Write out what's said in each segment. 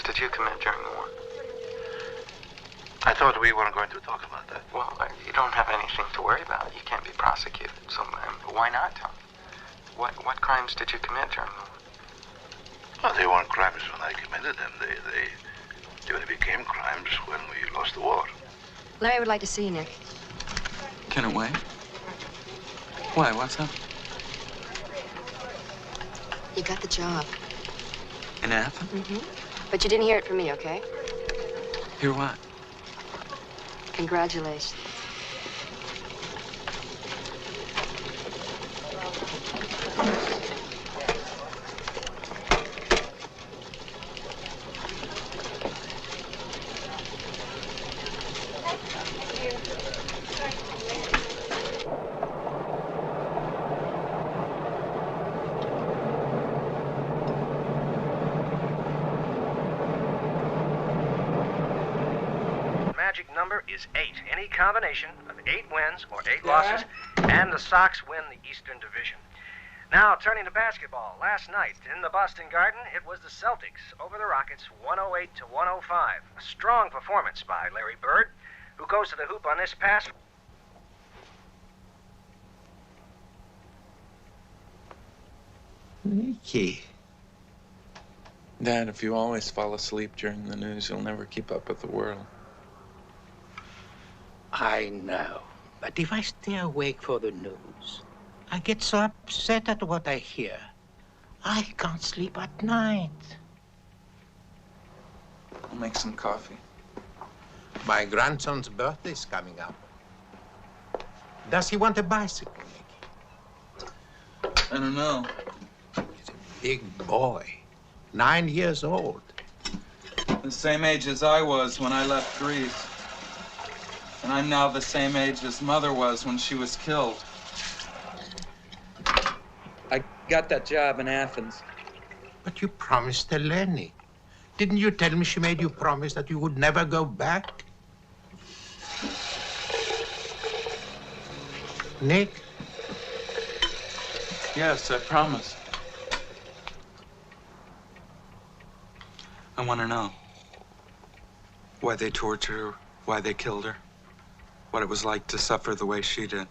did you commit during the war? I thought we weren't going to talk about that. Well, you don't have anything to worry about. You can't be prosecuted. So why not tell me? What crimes did you commit during the war? Well, they weren't crimes when I committed them. They only became crimes when we lost the war. Larry would like to see you, Nick. Can it wait? Why? What's up? You got the job. In Athens? Mm-hmm. But you didn't hear it from me, okay? Hear what? Congratulations. Number is 8. Any combination of 8 wins or 8 losses, and the Sox win the Eastern Division. Now, turning to basketball. Last night in the Boston Garden, it was the Celtics over the Rockets, 108 to 105. A strong performance by Larry Bird, who goes to the hoop on this pass. Nicky. Dad, if you always fall asleep during the news, you'll never keep up with the world. I know, but if I stay awake for the news, I get so upset at what I hear. I can't sleep at night. I'll make some coffee. My grandson's birthday's coming up. Does he want a bicycle, Nicky? I don't know. He's a big boy, 9 years old. The same age as I was when I left Greece. And I'm now the same age as Mother was when she was killed. I got that job in Athens. But you promised Eleni. Didn't you tell me she made you promise that you would never go back? Nick? Yes, I promised. I want to know why they tortured her, why they killed her. What it was like to suffer the way she did.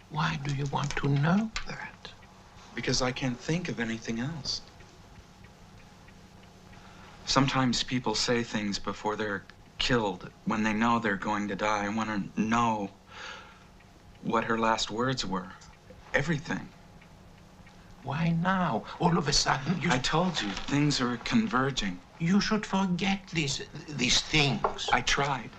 Why do you want to know that? Because I can't think of anything else. Sometimes people say things before they're killed, when they know they're going to die. I want to know what her last words were. Everything. Why now? All of a sudden, I told you, things are converging. You should forget these things. I tried.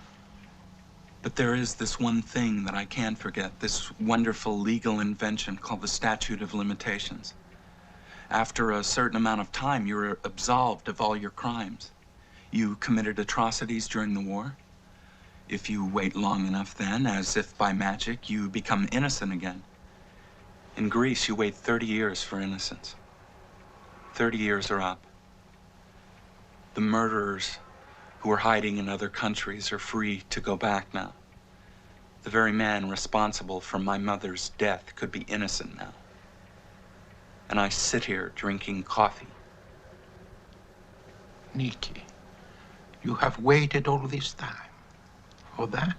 But there is this one thing that I can't forget, this wonderful legal invention called the statute of limitations. After a certain amount of time, you're absolved of all your crimes. You committed atrocities during the war. If you wait long enough then, as if by magic, you become innocent again. In Greece, you wait 30 years for innocence. 30 years are up. The murderers who are hiding in other countries are free to go back now. The very man responsible for my mother's death could be innocent now. And I sit here drinking coffee. Nicky, you have waited all this time for that?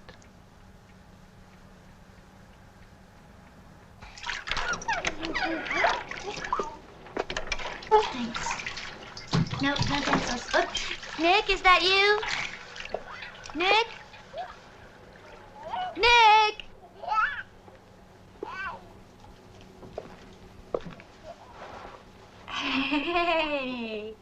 Thanks. No pencils. Look, Nick, is that you? Nick? Nick! Hey!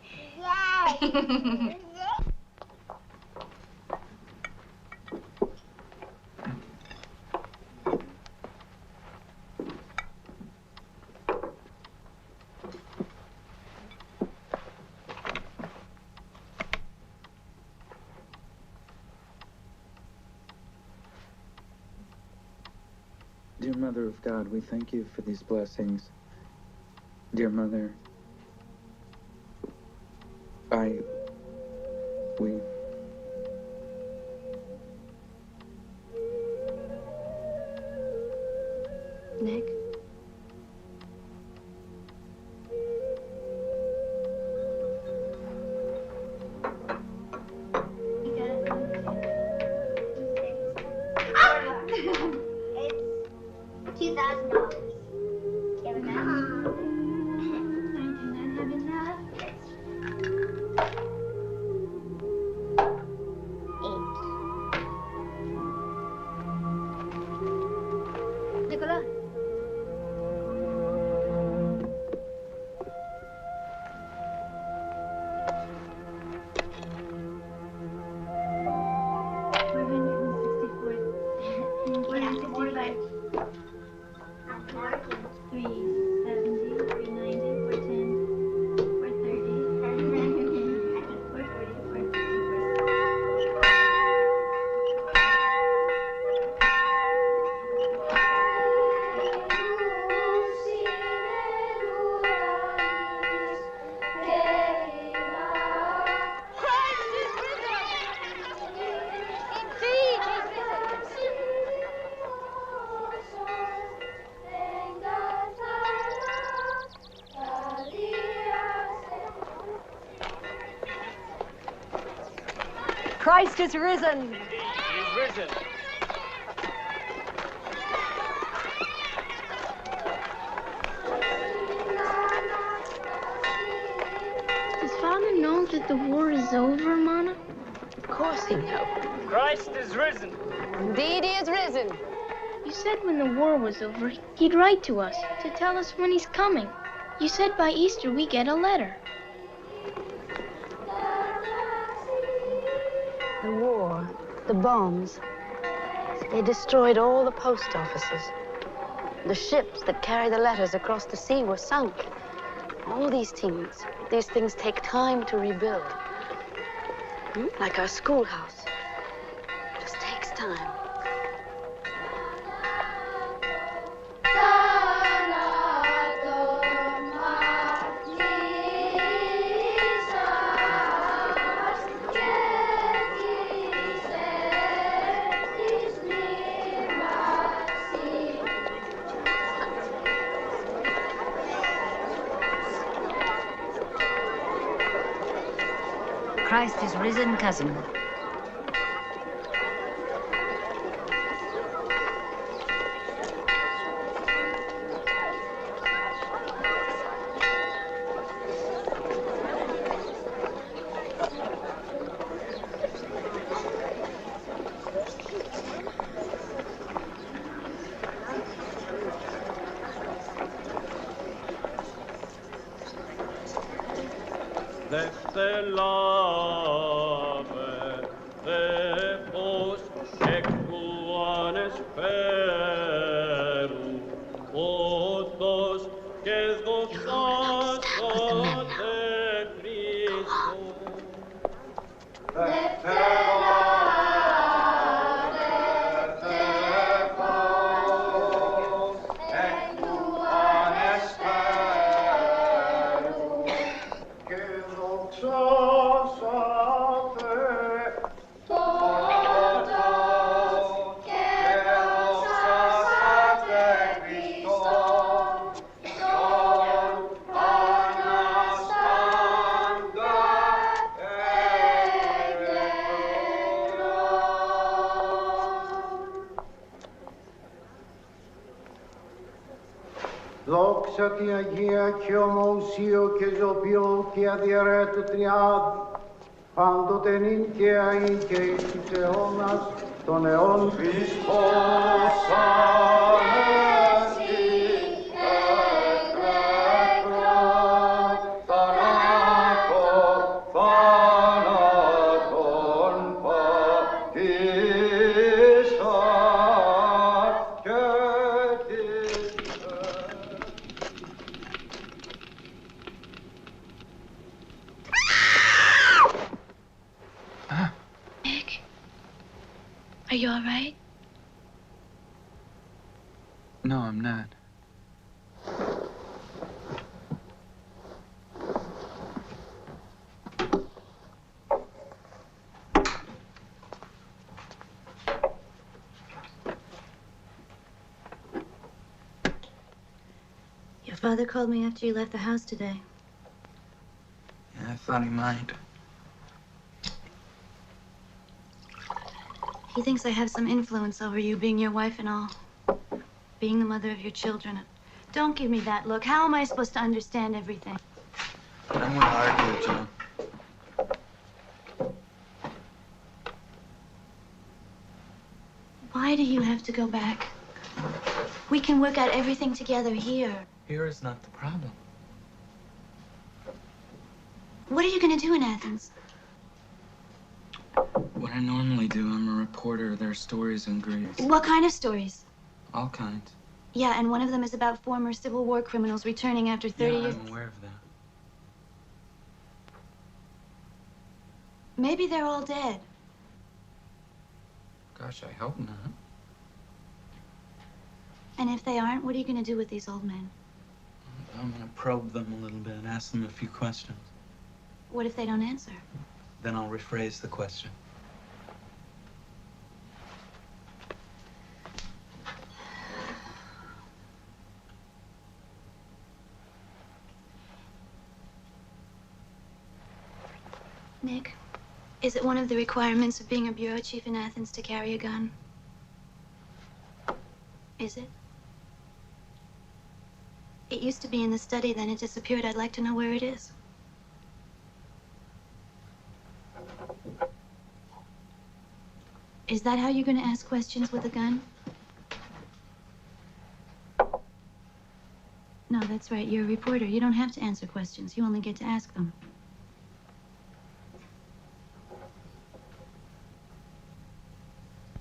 Dear Mother of God, we thank you for these blessings. Dear Mother, we... Nick? Christ is risen. He is risen. Does Father know that the war is over, Mama? Of course he knows. Christ is risen. Indeed, he is risen. You said when the war was over, he'd write to us to tell us when he's coming. You said by Easter we get a letter. The war, the bombs, they destroyed all the post offices. The ships that carried the letters across the sea were sunk. All these things take time to rebuild. Like our schoolhouse. It just takes time. Christ is risen, cousin. Δόξα τη Αγία και ομοουσίω και ζωπιό και αδιαιρέτου τριάδη, πάντοτε νυν και αεί και εις τους αιώνας των αιών Χριστός Ανέστη εκρέκρον θανάτων πατήσαν και Nick, are you all right? No, I'm not. Your father called me after you left the house today. Yeah, I thought he might. He thinks I have some influence over you, being your wife and all. Being the mother of your children. Don't give me that look. How am I supposed to understand everything? I don't want to argue with John. Why do you have to go back? We can work out everything together here. Here is not the problem. What are you going to do in Athens? What I normally do, I'm a reporter. There are stories in Greece. What kind of stories? All kinds. Yeah, and one of them is about former Civil War criminals returning after 30 years. I'm aware of that. Maybe they're all dead. Gosh, I hope not. And if they aren't, what are you going to do with these old men? I'm going to probe them a little bit and ask them a few questions. What if they don't answer? Then I'll rephrase the question. Nick, Is it one of the requirements of being a bureau chief in Athens to carry a gun? Is it? It used to be in the study, then it disappeared. I'd like to know where it is. Is that how you're going to ask questions with a gun? No, that's right. You're a reporter. You don't have to answer questions. You only get to ask them.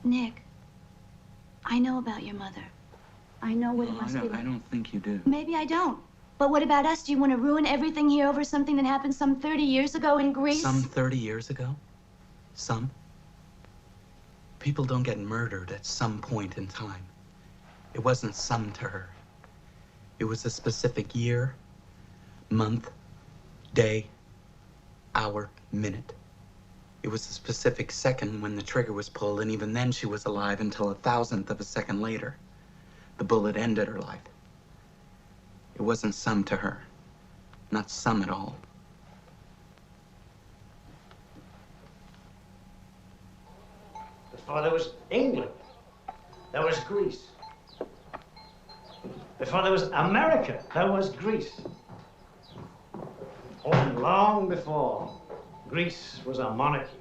Nick, I know about your mother. I know what it must be like. I don't think you do. Maybe I don't. But what about us? Do you want to ruin everything here over something that happened some 30 years ago in Greece? Some 30 years ago? Some? People don't get murdered at some point in time. It wasn't some to her. It was a specific year, month, day, hour, minute. It was a specific second when the trigger was pulled, and even then she was alive until 1,000th of a second later. The bullet ended her life. It wasn't some to her. Not some at all. Before there was England, there was Greece. Before there was America, there was Greece. Oh, and long before, Greece was a monarchy.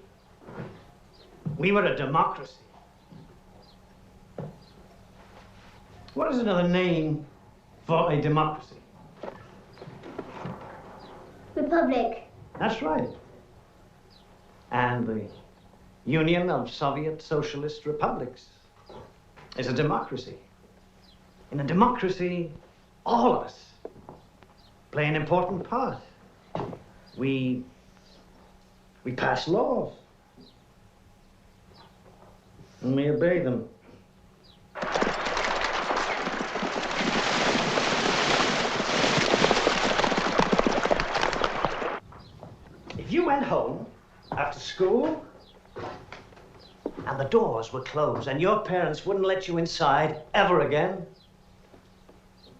We were a democracy. What is another name for a democracy? Republic. That's right. And the Union of Soviet Socialist Republics is a democracy. In a democracy, all of us play an important part. We pass laws, and we obey them. If you went home after school and the doors were closed and your parents wouldn't let you inside ever again,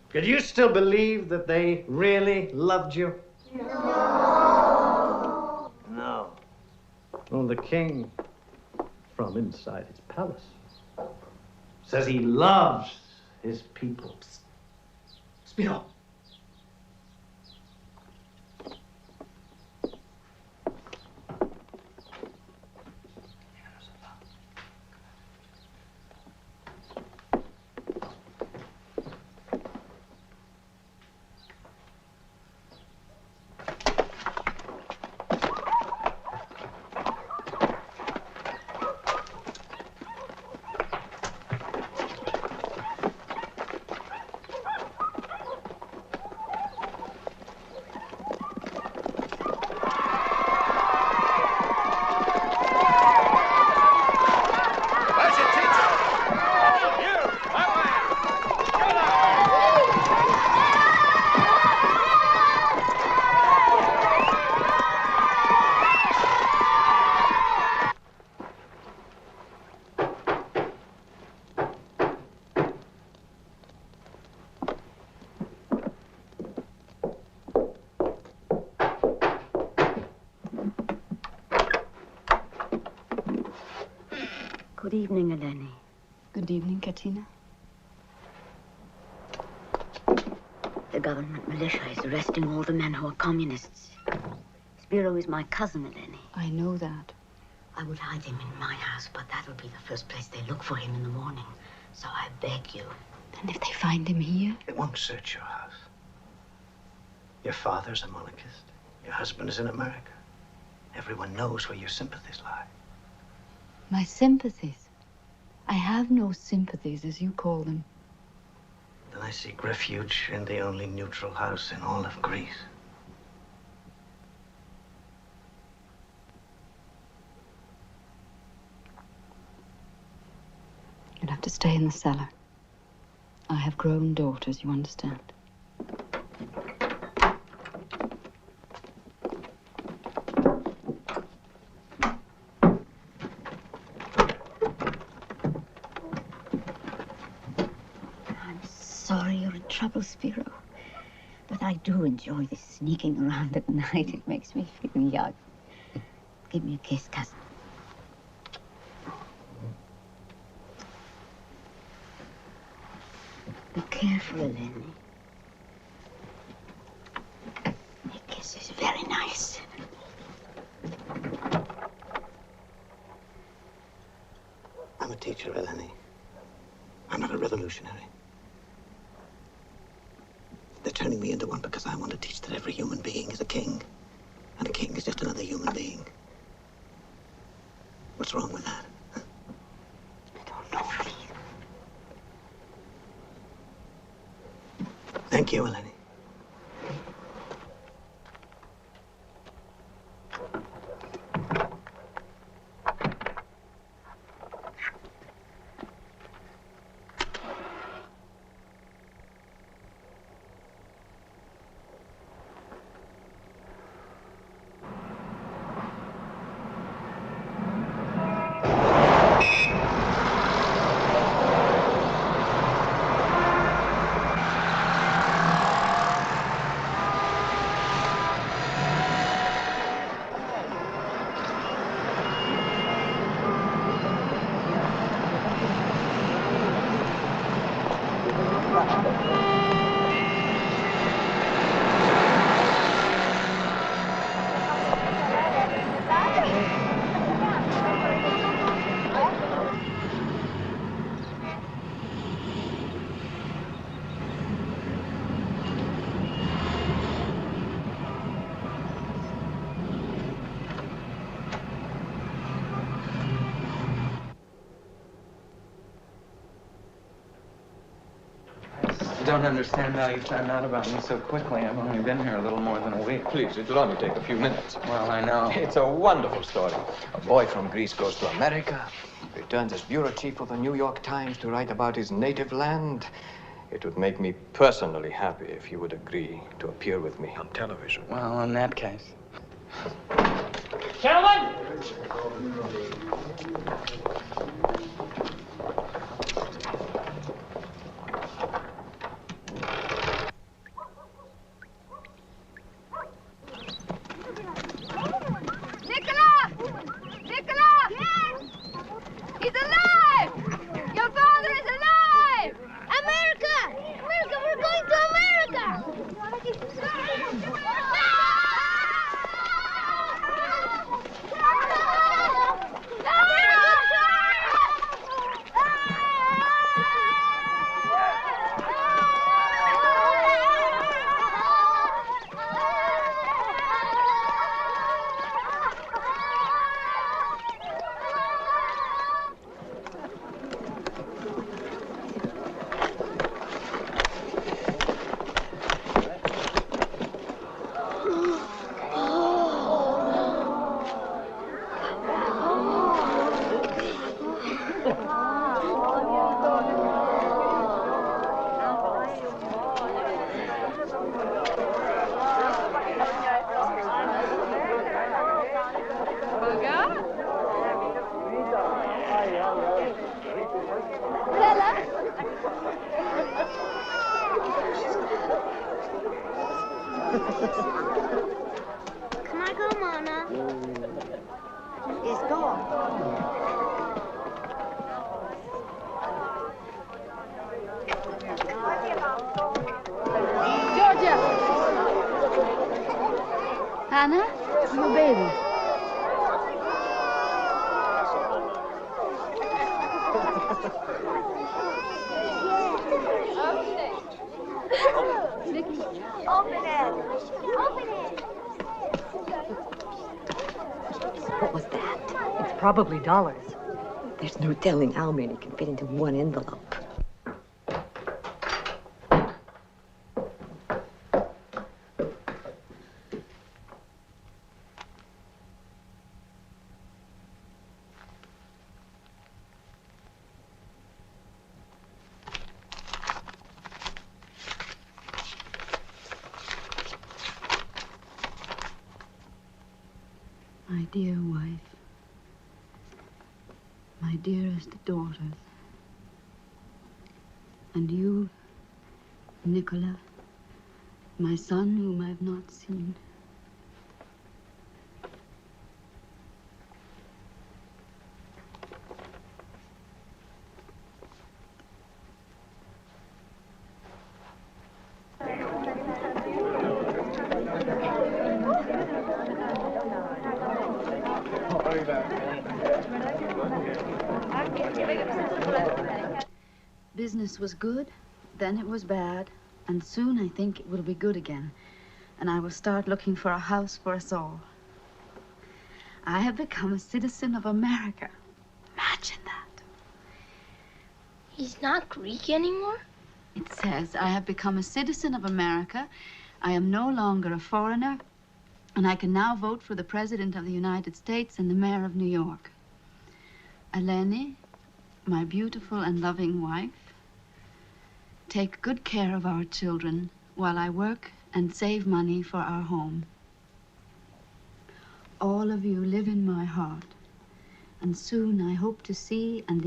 could you still believe that they really loved you? No. No. Well, the king, from inside his palace, says he loves his people. Spiro. Good evening, Eleni. Good evening, Katina. The government militia is arresting all the men who are communists. Spiro is my cousin, Eleni. I know that. I would hide him in my house, but that will be the first place they look for him in the morning. So I beg you. And if they find him here? It won't search your house. Your father's a monarchist. Your husband is in America. Everyone knows where your sympathies lie. My sympathies? I have no sympathies, as you call them. Then I seek refuge in the only neutral house in all of Greece. You'll have to stay in the cellar. I have grown daughters, you understand. Sorry you're in trouble, Spiro. But I do enjoy this sneaking around at night. It makes me feel young. Give me a kiss, cousin. Be careful, Eleni. The kiss is very nice. I'm a teacher, Eleni. I'm not a revolutionary. They're turning me into one because I want to teach that every human being is a king. And a king is just another human being. What's wrong with that? I don't know, please. Thank you, Eleni. I don't understand how you found out about me so quickly. I've only been here a little more than a week. Please, it'll only take a few minutes. Well, I know. It's a wonderful story. A boy from Greece goes to America, returns as bureau chief of the New York Times to write about his native land. It would make me personally happy if you would agree to appear with me on television. Well, in that case. Gentlemen! Can I go, Mama? Yes, go on. Georgia! Hannah, your baby. Open it. Open it. What was that? It's probably dollars. There's no telling how many can fit into one envelope. My dear wife, my dearest daughters, and you, Nicola, my son whom I've not seen. Business was good, then it was bad, and soon I think it will be good again, and I will start looking for a house for us all. I have become a citizen of America. Imagine that. He's not Greek anymore? It says, I have become a citizen of America. I am no longer a foreigner, and I can now vote for the President of the United States and the Mayor of New York. Eleni, my beautiful and loving wife, take good care of our children while I work and save money for our home. All of you live in my heart, and soon I hope to see and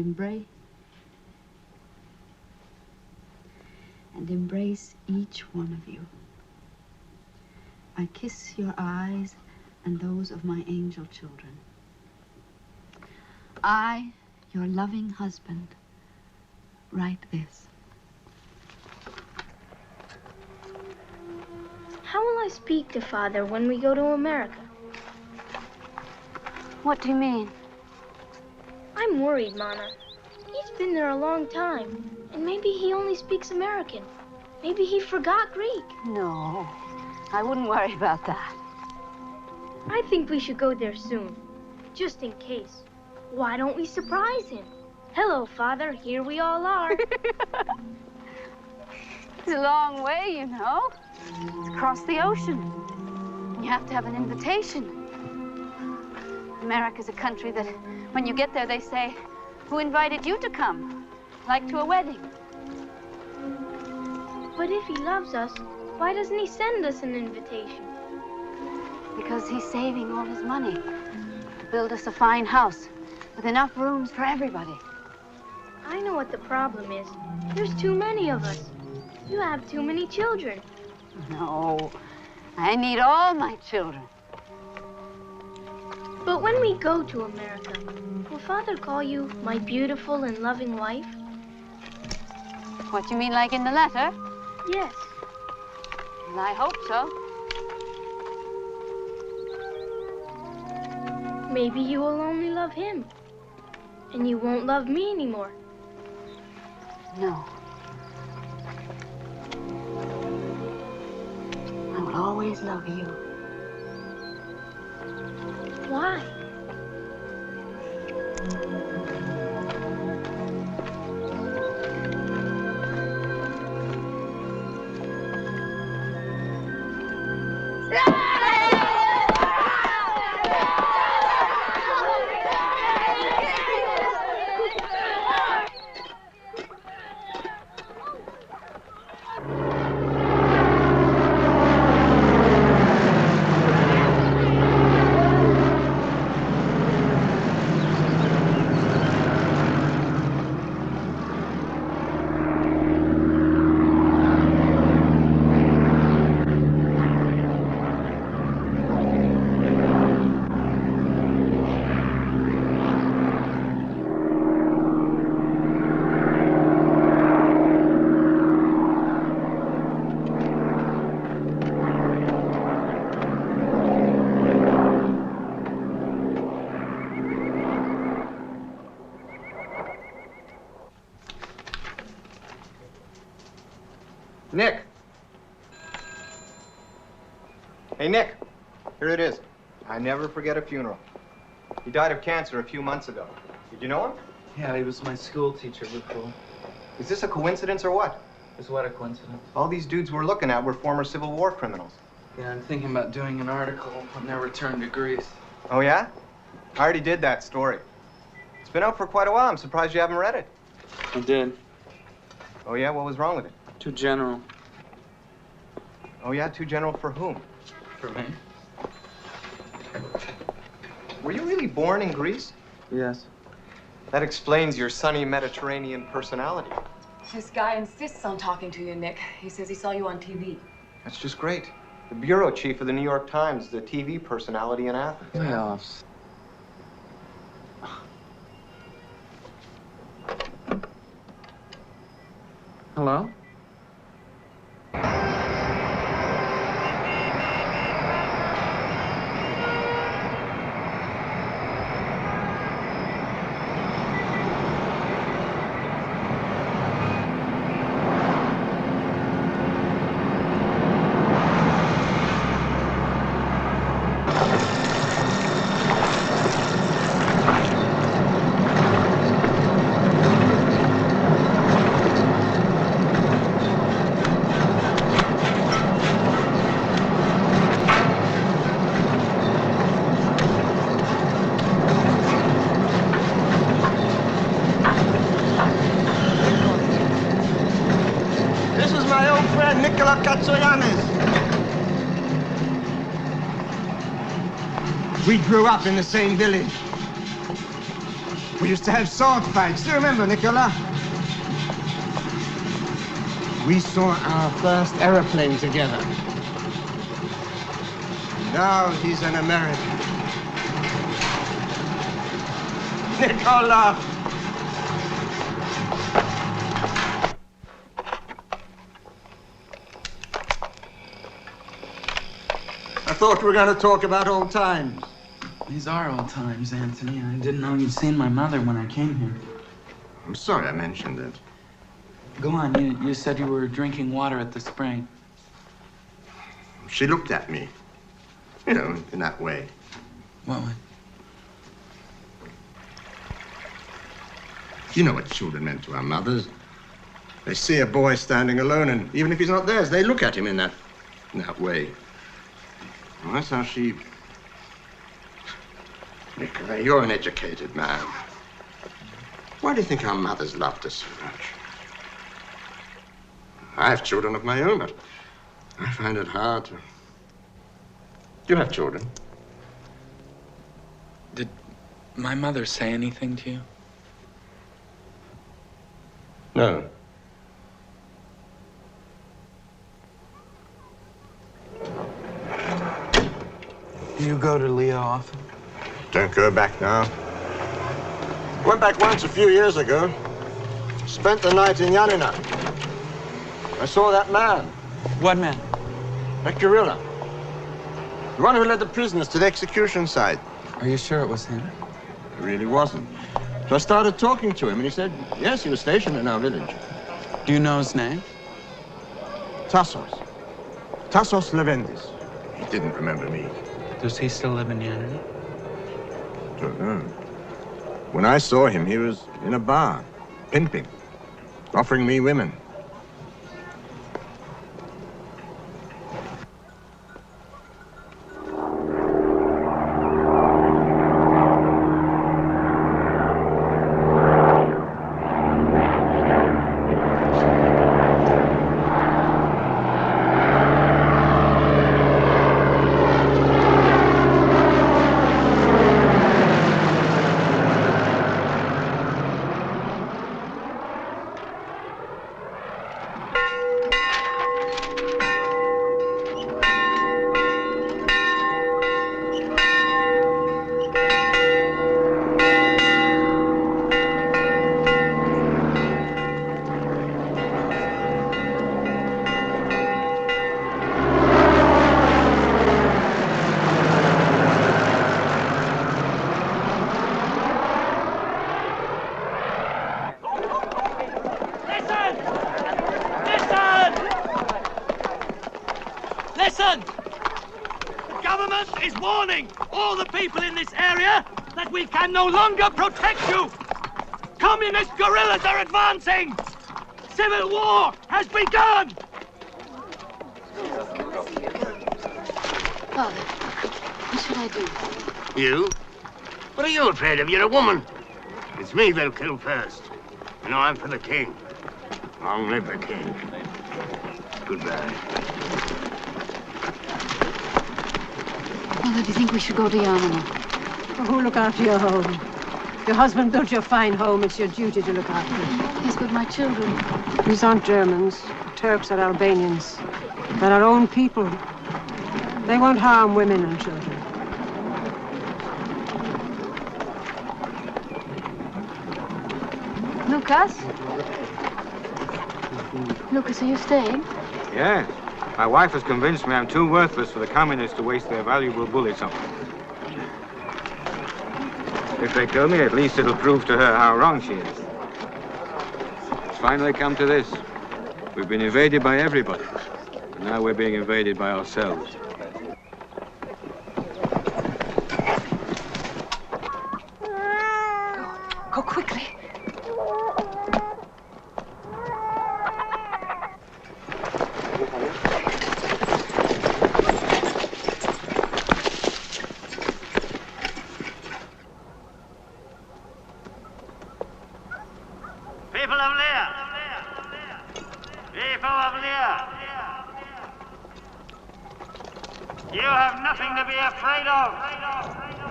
embrace each one of you. I kiss your eyes and those of my angel children. I, your loving husband, write this. How will I speak to Father when we go to America? What do you mean? I'm worried, Mama. He's been there a long time, and maybe he only speaks American. Maybe he forgot Greek. No, I wouldn't worry about that. I think we should go there soon, just in case. Why don't we surprise him? Hello, Father, here we all are. It's a long way, you know. It's across the ocean. You have to have an invitation. America's a country that, when you get there, they say, who invited you to come? Like to a wedding. But if he loves us, why doesn't he send us an invitation? Because he's saving all his money to build us a fine house with enough rooms for everybody. I know what the problem is. There's too many of us. You have too many children. No, I need all my children. But when we go to America, will Father call you my beautiful and loving wife? What, you mean like in the letter? Yes. Well, I hope so. Maybe you will only love him, and you won't love me anymore. No. I will always love you. Why? Nick! Hey, Nick. Here it is. I never forget a funeral. He died of cancer a few months ago. Did you know him? Yeah, he was my school teacher before. Is this a coincidence or what? Is what a coincidence? All these dudes we're looking at were former Civil War criminals. Yeah, I'm thinking about doing an article on their return to Greece. Oh, yeah? I already did that story. It's been out for quite a while. I'm surprised you haven't read it. I did. Oh, yeah? What was wrong with it? Too general. Oh, yeah? Too general for whom? For me. Were you really born in Greece? Yes. That explains your sunny Mediterranean personality. This guy insists on talking to you, Nick. He says he saw you on TV. That's just great. The bureau chief of the New York Times, the TV personality in Athens. Playoffs. Hello? We grew up in the same village. We used to have sword fights. Do you remember, Nicola? We saw our first aeroplane together. Now he's an American. Nicola! I thought we were going to talk about old times. These are old times, Anthony. I didn't know you'd seen my mother when I came here. I'm sorry I mentioned it. Go on. You said you were drinking water at the spring. She looked at me. You know, in that way. What way? You know what children meant to our mothers. They see a boy standing alone, and even if he's not theirs, they look at him in that way. Well, that's how she... Nicola, you're an educated man. Why do you think our mothers loved us so much? I have children of my own, but I find it hard to... You have children. Did my mother say anything to you? No. Do you go to Leo often? Don't go back now. Went back once a few years ago. Spent the night in Yanina. I saw that man. What man? That gorilla. The one who led the prisoners to the execution site. Are you sure it was him? It really wasn't. So I started talking to him, and he said, yes, he was stationed in our village. Do you know his name? Tassos. Tassos Levendis. He didn't remember me. Does he still live in Yanina? Don't know. When I saw him, he was in a bar, pimping, offering me women. Listen! The government is warning all the people in this area that we can no longer protect you! Communist guerrillas are advancing! Civil war has begun! Father, what should I do? You? What are you afraid of? You're a woman. It's me they'll kill first. And I'm for the king. Long live the king. Goodbye. Father, do you think we should go to Yanina? Oh, look after your home. Your husband built your fine home. It's your duty to look after it. Yes, but my children. These aren't Germans. Turks or Albanians. They're our own people. They won't harm women and children. Lucas? Lucas, are you staying? Yeah. My wife has convinced me I'm too worthless for the communists to waste their valuable bullets on me. If they kill me, at least it'll prove to her how wrong she is. It's finally come to this. We've been invaded by everybody. And now we're being invaded by ourselves. Go quickly. People of Lear! People of Lear! You have nothing to be afraid of.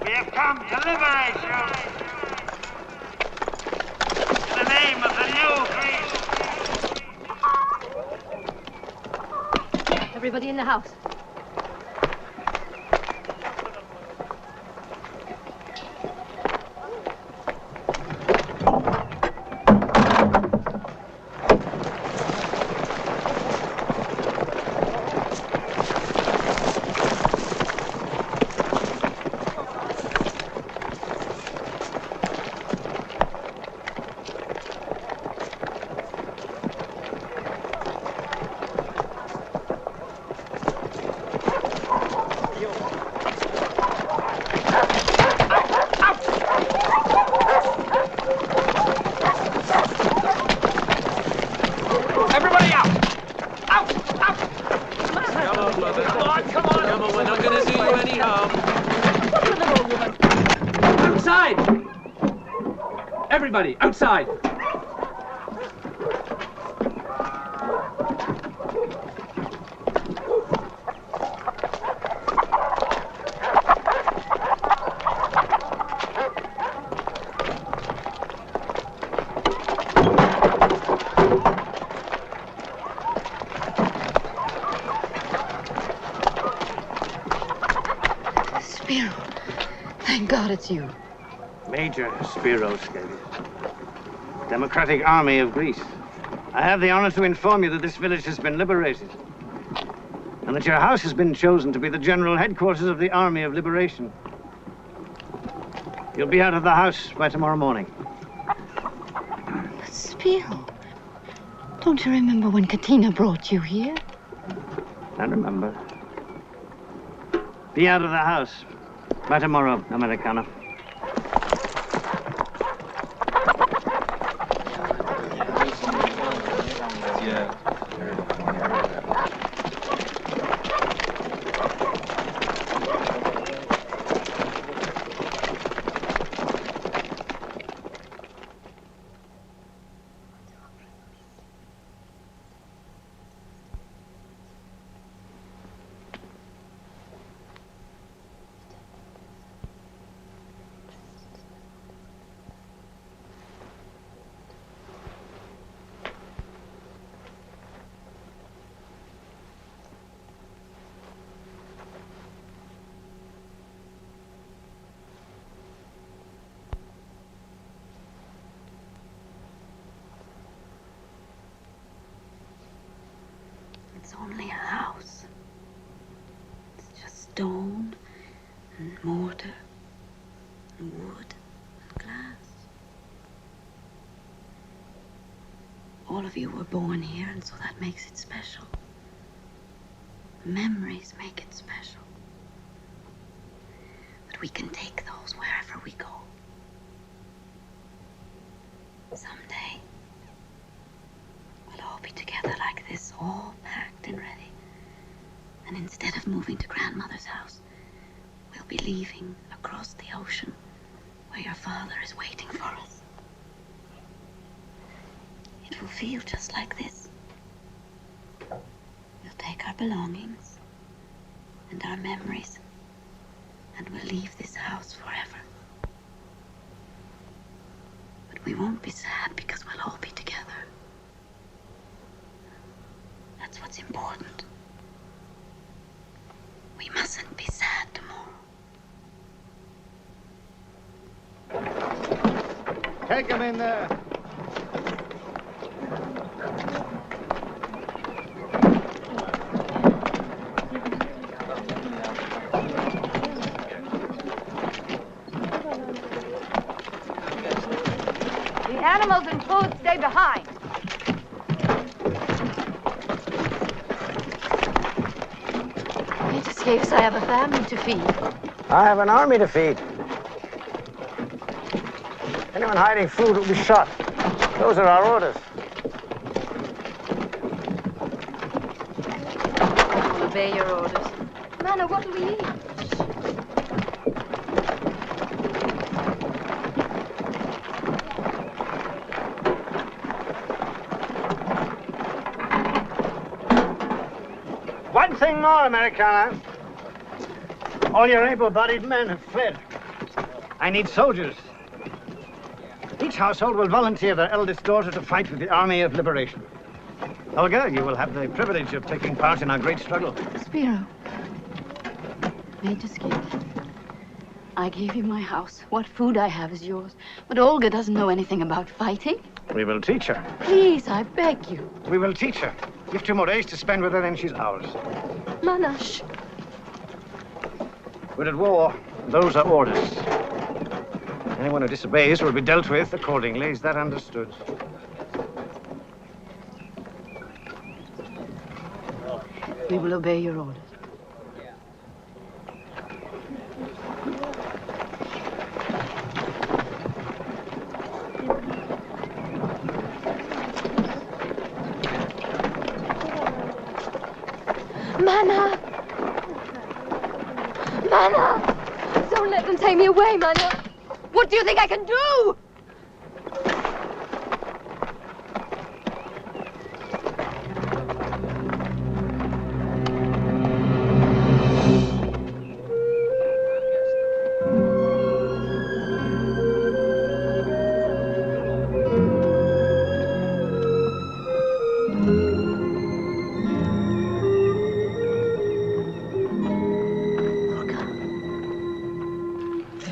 We have come to liberate you. In the name of the new Greece. Everybody in the house. Everybody, outside! Spiro, thank God it's you. Major Spiro Scaly. Democratic Army of Greece. I have the honor to inform you that this village has been liberated, and that your house has been chosen to be the general headquarters of the Army of Liberation. You'll be out of the house by tomorrow morning. But Spiro, don't you remember when Katina brought you here? I remember. Be out of the house by tomorrow, Americana. It's only a house. It's just stone and mortar and wood and glass. All of you were born here, and so that makes it special. Memories make it special. But we can take those wherever we go. Someday, we'll all be together like this, all packed and ready. And instead of moving to grandmother's house, we'll be leaving across the ocean where your father is waiting for us. It will feel just like this. We'll take our belongings and our memories, and we'll leave this house forever. But we won't be sad because we'll all be together. That's what's important. We mustn't be sad tomorrow. Take him in there. The animals and food stay behind. It escapes. I have a family to feed. I have an army to feed. Anyone hiding food will be shot. Those are our orders. We'll obey your orders. Nana, what do we eat? One thing more, Americana. All your able-bodied men have fled. I need soldiers. Each household will volunteer their eldest daughter to fight with the Army of Liberation. Olga, you will have the privilege of taking part in our great struggle. Spiro. Major Skip. I gave you my house. What food I have is yours. But Olga doesn't know anything about fighting. We will teach her. Please, I beg you. We will teach her. Give 2 more days to spend with her, then she's ours. Mana, shh. We're at war. Those are orders. Anyone who disobeys will be dealt with accordingly. Is that understood? We will obey your orders. Mana! Mana! Don't let them take me away, Mana! What do you think I can do?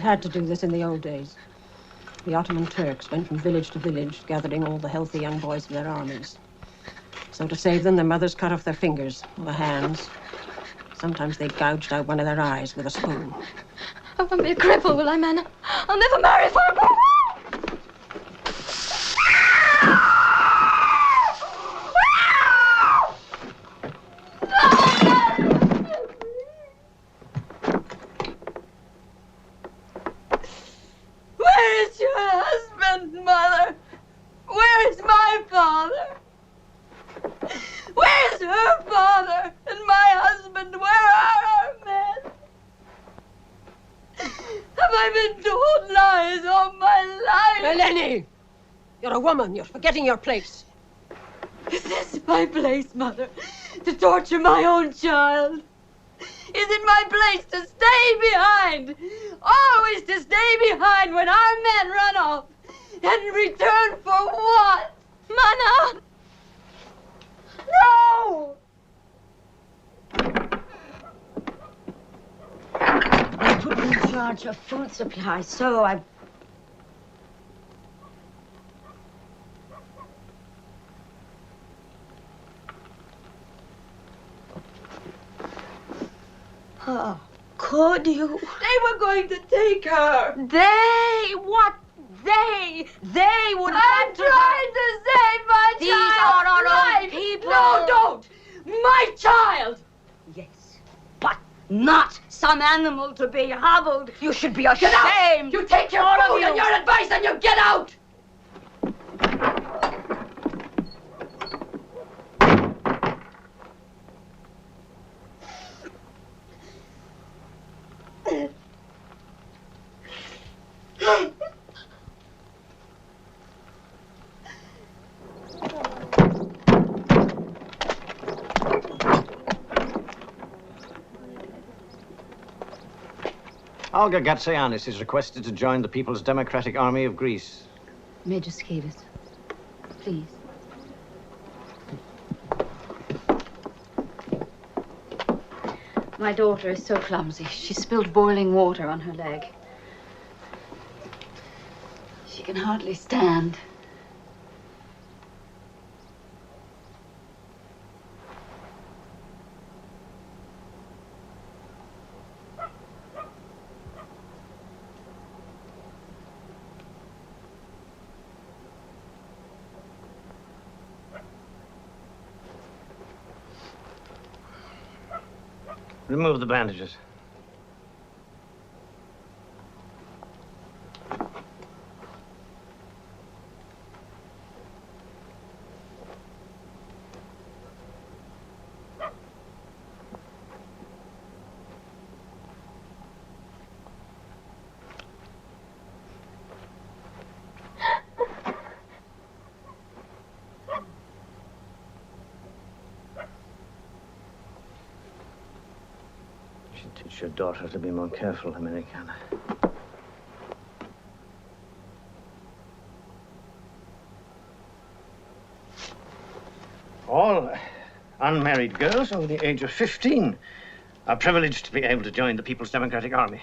Had to do this in the old days. The Ottoman Turks went from village to village, gathering all the healthy young boys of their armies. So to save them, their mothers cut off their fingers or their hands. Sometimes they gouged out one of their eyes with a spoon. I won't be a cripple, will I, Mana? I'll never marry for a boy! Where is your husband, Mother? Where is my father? Where is her father and my husband? Where are our men? Have I been told lies all my life? Eleni! You're a woman. You're forgetting your place. Is this my place, Mother? To torture my own child? Is it my place to stay behind? Always to stay behind when our men run off? And in return for what? Mana! No! I put in charge of food supply, so I... Oh, could you? They were going to take her. They? What they? They would I'm trying to save my These child's are our own life. people. No, don't. My child. Yes, but not some animal to be hobbled. You should be Get out. ashamed. You take your All of food you. and your advice and you get out. Olga Gatsayanis is requested to join the People's Democratic Army of Greece. Major Skavis, please. My daughter is so clumsy. She spilled boiling water on her leg. She can hardly stand. Remove the bandages. Teach your daughter to be more careful, Americana. All unmarried girls over the age of 15 are privileged to be able to join the People's Democratic Army.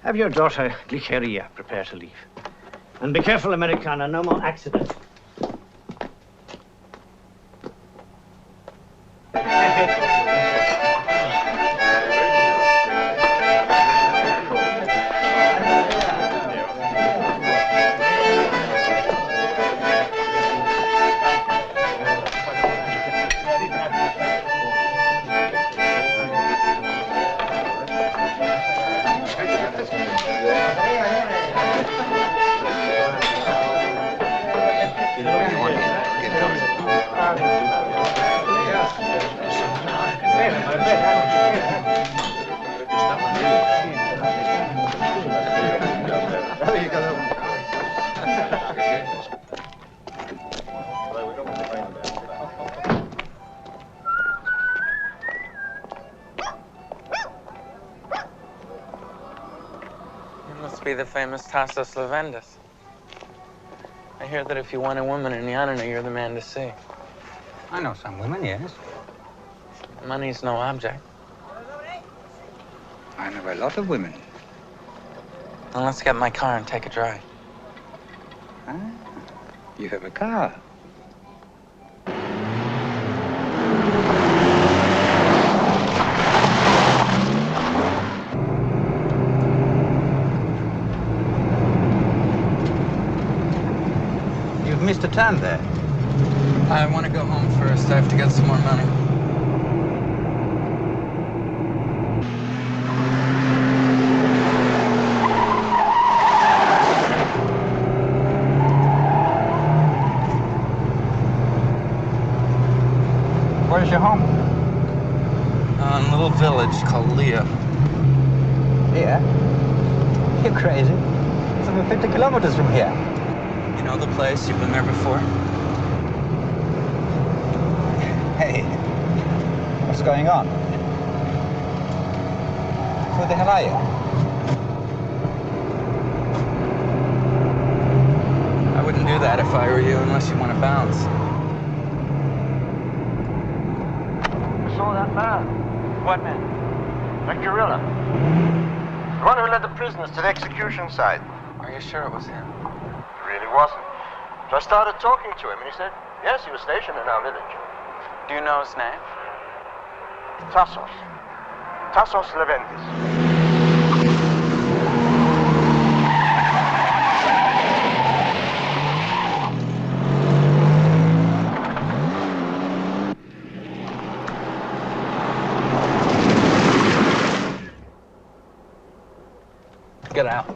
Have your daughter, Glikeria, prepare to leave. And be careful, Americana, no more accidents. The famous Tassos Levendis. I hear that if you want a woman in Yanina, you're the man to see. I know some women, yes. Money's no object. I know a lot of women. Then let's get in my car and take a drive. Ah, you have a car. Missed a turn there. I want to go home first. I have to get some more money. Where's your home? In a little village called Leah. Here? You're crazy. It's over 50 kilometers from here. You know the place? You've been there before? Hey, what's going on? Who the hell are you? I wouldn't do that if I were you, unless you want to bounce. I saw that man. What man? That gorilla. The one who led the prisoners to the execution site. Are you sure it was him? Really wasn't. So I started talking to him, and he said, yes, he was stationed in our village. Do you know his name? Tassos. Tassos Levendis. Get out.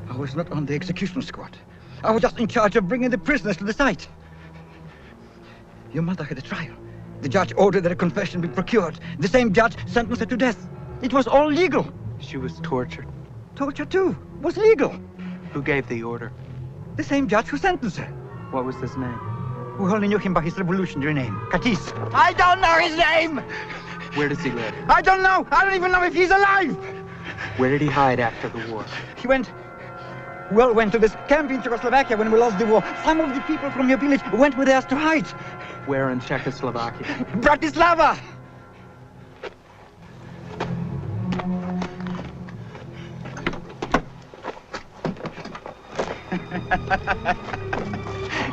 I was not on the execution squad. I was just in charge of bringing the prisoners to the site. Your mother had a trial. The judge ordered that a confession be procured. The same judge sentenced her to death. It was all legal. She was tortured. Torture, too, was legal. Who gave the order? The same judge who sentenced her. What was his name? We only knew him by his revolutionary name, Katis. I don't know his name! Where does he live? I don't know! I don't even know if he's alive! Where did he hide after the war? He went to this camp in Czechoslovakia when we lost the war. Some of the people from your village went with us to hide. Where in Czechoslovakia? Bratislava!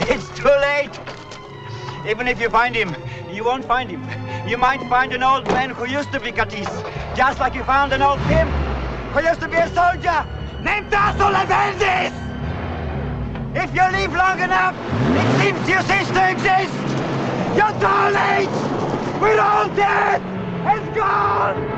It's too late! Even if you find him, you won't find him. You might find an old man who used to be Katis, just like you found an old pimp who used to be a soldier named Tassos Levendis! If you live long enough, it seems you cease to exist! You're too late! We're all dead! It's gone!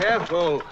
Careful.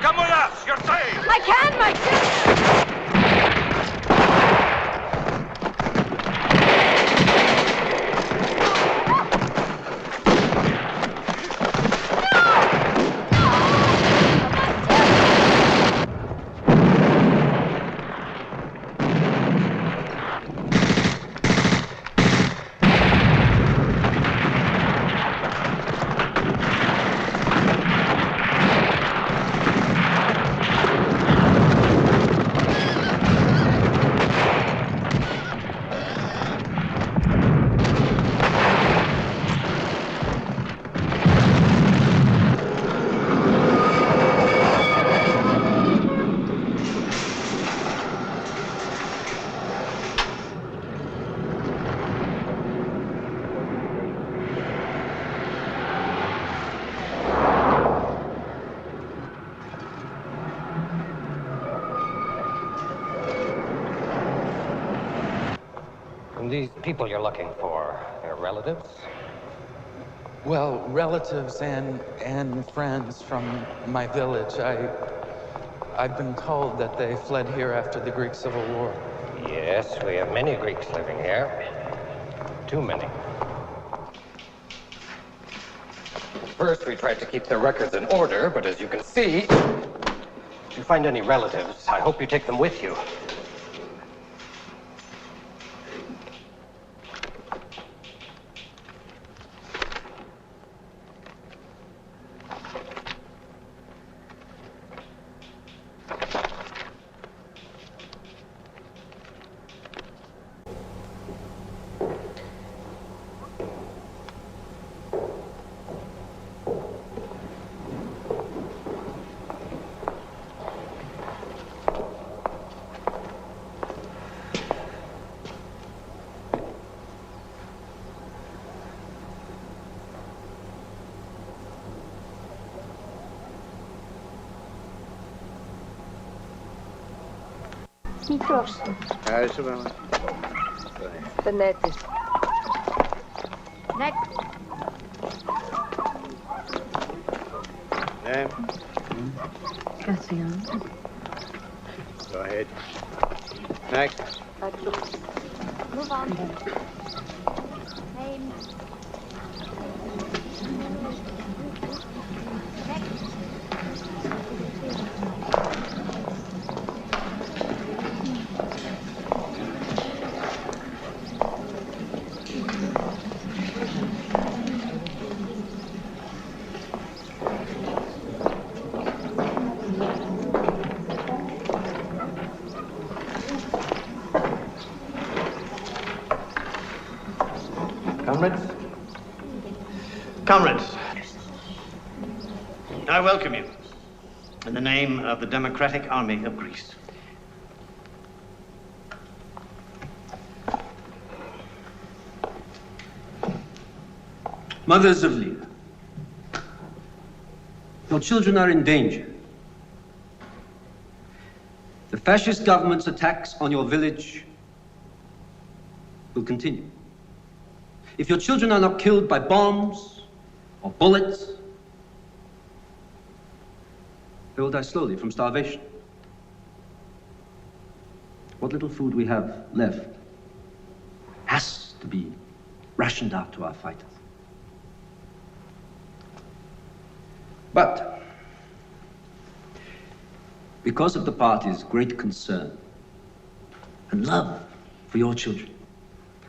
Come with us, you're saved! I can't, my sister! These people you're looking for, they're relatives? Well, relatives and friends from my village. I've been told that they fled here after the Greek Civil War. Yes, we have many Greeks living here. Too many. First, we tried to keep their records in order, but as you can see, if you find any relatives, I hope you take them with you. Μικρός. Ευχαριστώ πάρα. Δεν έτσι. Next. Ναι. Γκατζογιάννη. Go ahead. Next. Move on. Name. Next. Comrades? Comrades, I welcome you in the name of the Democratic Army of Greece. Mothers of Leah, your children are in danger. The fascist government's attacks on your village will continue. If your children are not killed by bombs or bullets, they will die slowly from starvation. What little food we have left has to be rationed out to our fighters. But because of the party's great concern and love for your children,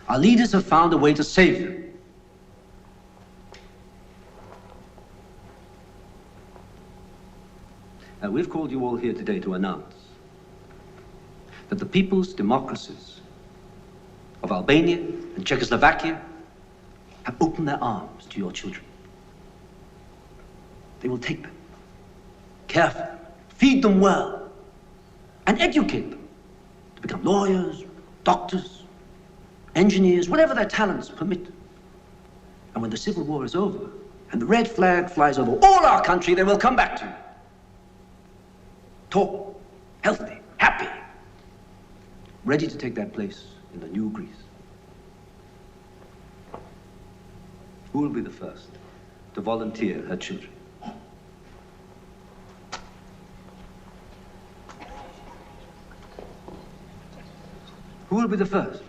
our leaders have found a way to save them. And we've called you all here today to announce that the people's democracies of Albania and Czechoslovakia have opened their arms to your children. They will take them, care for them, feed them well, and educate them to become lawyers, doctors, engineers, whatever their talents permit. And when the civil war is over and the red flag flies over all our country, they will come back to you. Tall, healthy, happy, ready to take their place in the new Greece. Who will be the first to volunteer her children? Who will be the first?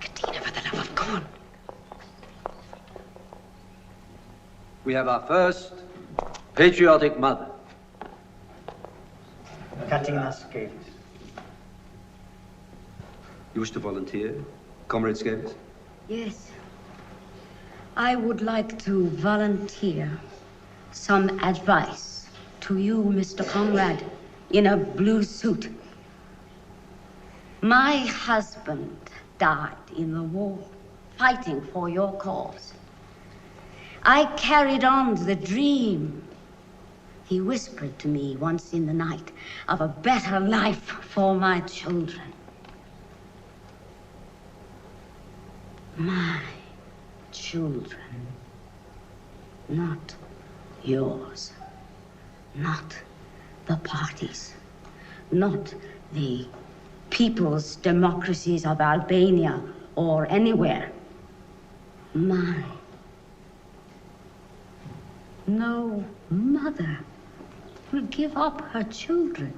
Katina, for the love of God. We have our first patriotic mother. Katina Skavis. You wish to volunteer, Comrade Skavis? Yes. I would like to volunteer some advice to you, Mr. Conrad, in a blue suit. My husband died in the war, fighting for your cause. I carried on the dream he whispered to me once in the night of a better life for my children. My children, not yours. Not the parties, not the people's democracies of Albania or anywhere. Mine. No mother will give up her children.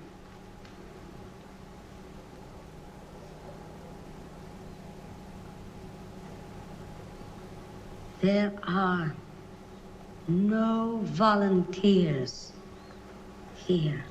There are no volunteers here.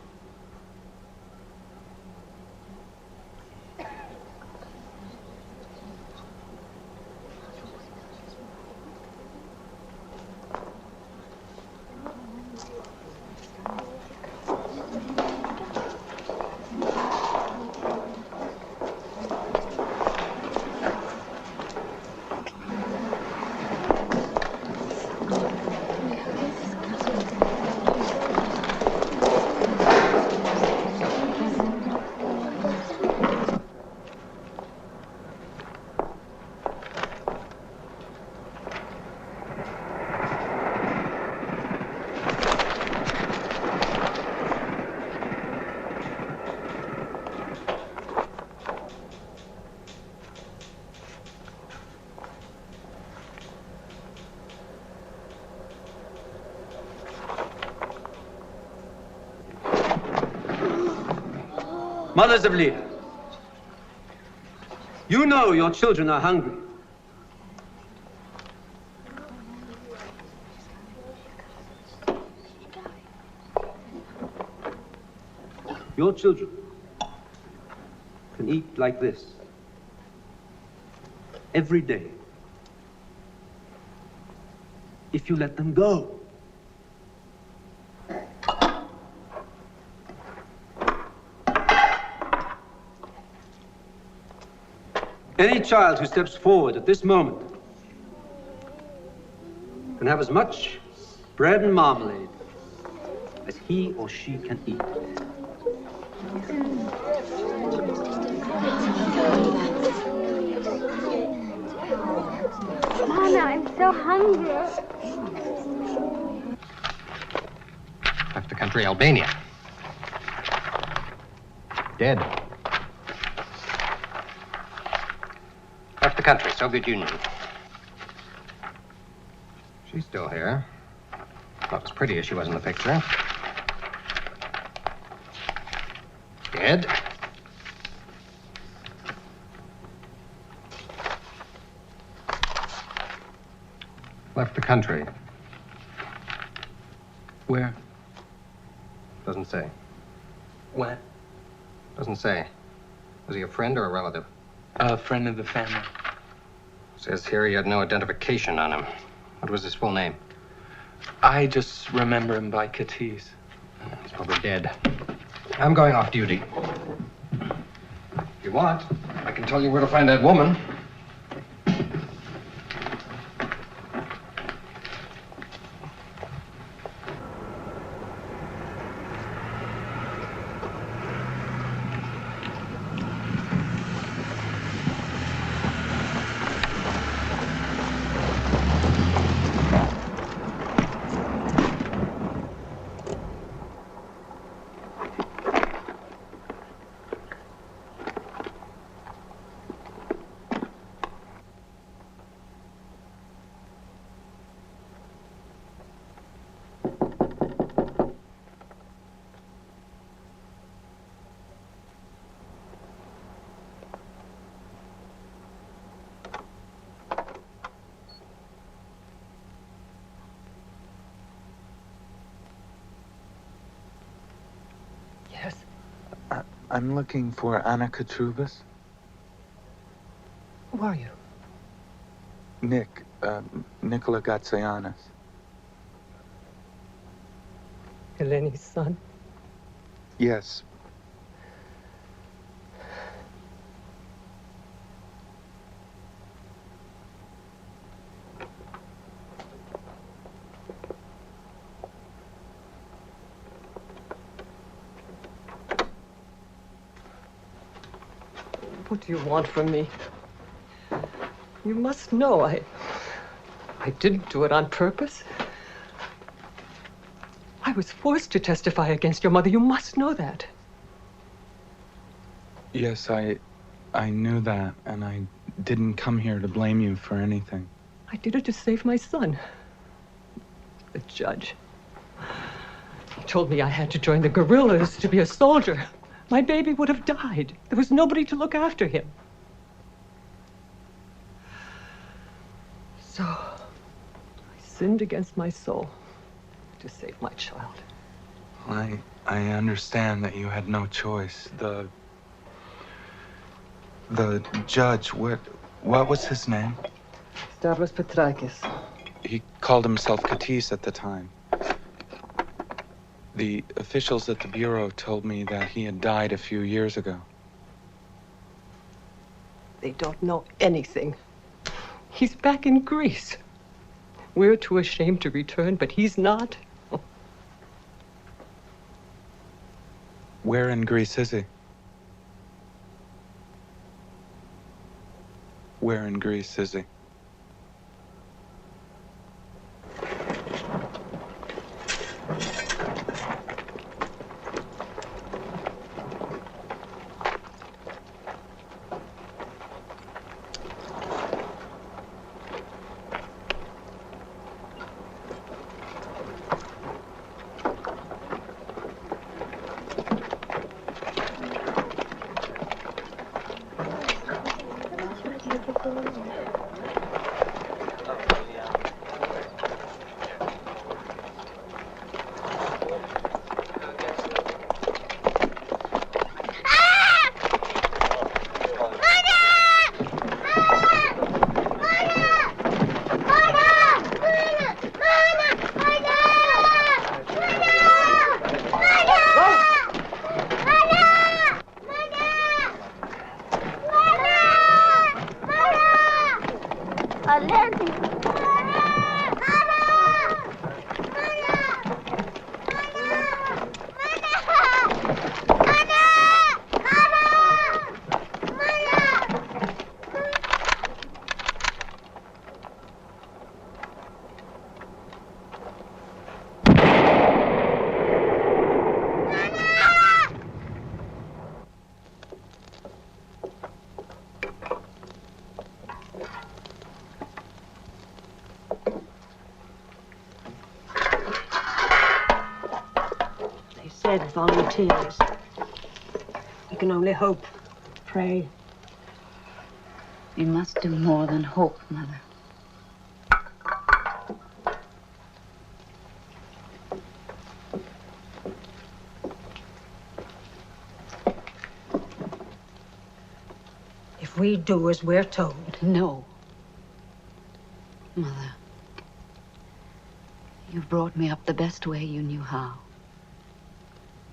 Mothers of Leah, you know your children are hungry. Your children can eat like this every day if you let them go. Any child who steps forward at this moment can have as much bread and marmalade as he or she can eat. Mama, I'm so hungry. Left the country, Albania. Dead. Left the country, Soviet Union. She's still here. Not as pretty as she was in the picture. Dead. Left the country. Where? Doesn't say. When? Doesn't say. Was he a friend or a relative? A friend of the family. Says here he had no identification on him. What was his full name? I just remember him by Katis. He's probably dead. I'm going off duty. If you want, I can tell you where to find that woman. I'm looking for Annika Trubis. Who are you? Nikola Gatsayanis. Eleni's son? Yes. What do you want from me? You must know I didn't do it on purpose. I was forced to testify against your mother. You must know that. Yes, I knew that, and I didn't come here to blame you for anything. I did it to save my son. The judge. He told me I had to join the guerrillas to be a soldier. My baby would have died. There was nobody to look after him. So, I sinned against my soul to save my child. I understand that you had no choice. The judge, what was his name? Stavros Petrakis. He called himself Katis at the time. The officials at the Bureau told me that he had died a few years ago. They don't know anything. He's back in Greece. We're too ashamed to return, but he's not. Where in Greece is he? Where in Greece is he? dead volunteers. We can only hope, pray. We must do more than hope, Mother. If we do as we're told. No. Mother, you've brought me up the best way you knew how.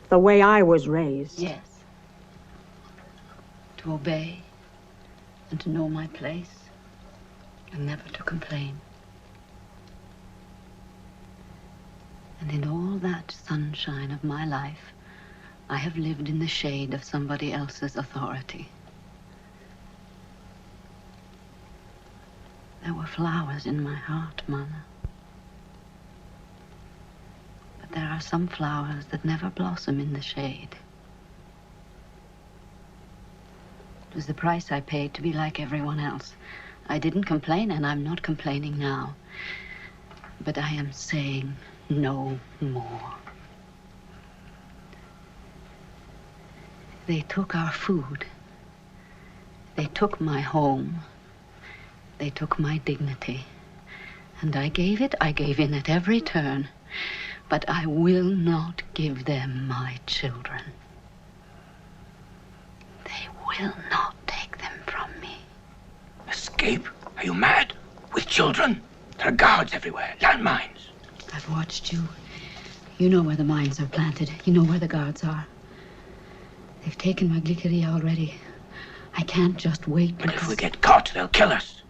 The way I was raised. Yes. To obey and to know my place and never to complain. And in all that sunshine of my life, I have lived in the shade of somebody else's authority. There were flowers in my heart, Mama. But there are some flowers that never blossom in the shade. It was the price I paid to be like everyone else. I didn't complain, and I'm not complaining now. But I am saying no more. They took our food. They took my home. They took my dignity. And I gave in at every turn. But I will not give them my children. They will not take them from me. Escape? Are you mad? With children? There are guards everywhere, landmines. I've watched you. You know where the mines are planted. You know where the guards are. They've taken my glyceria already. I can't just wait. But if we get caught, they'll kill us.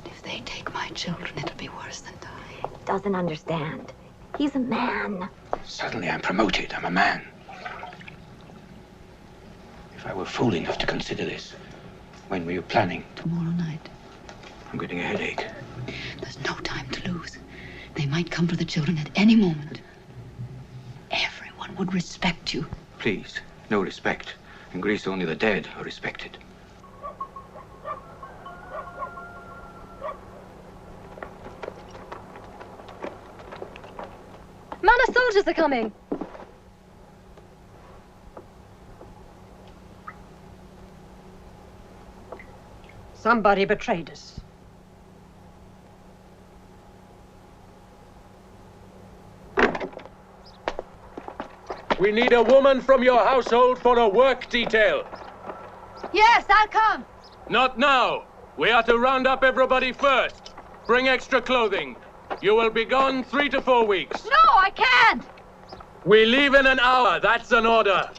If they take my children, it'll be worse than die. Doesn't understand. He's a man. Suddenly I'm promoted. I'm a man. If I were fool enough to consider this, when were you planning? Tomorrow night. I'm getting a headache. There's no time to lose. They might come for the children at any moment. Everyone would respect you. Please, no respect. In Greece, only the dead are respected. Manor soldiers are coming. Somebody betrayed us. We need a woman from your household for a work detail. Yes, I'll come. Not now. We are to round up everybody first. Bring extra clothing. You will be gone 3 to 4 weeks. No, I can't. We leave in an hour. That's an order.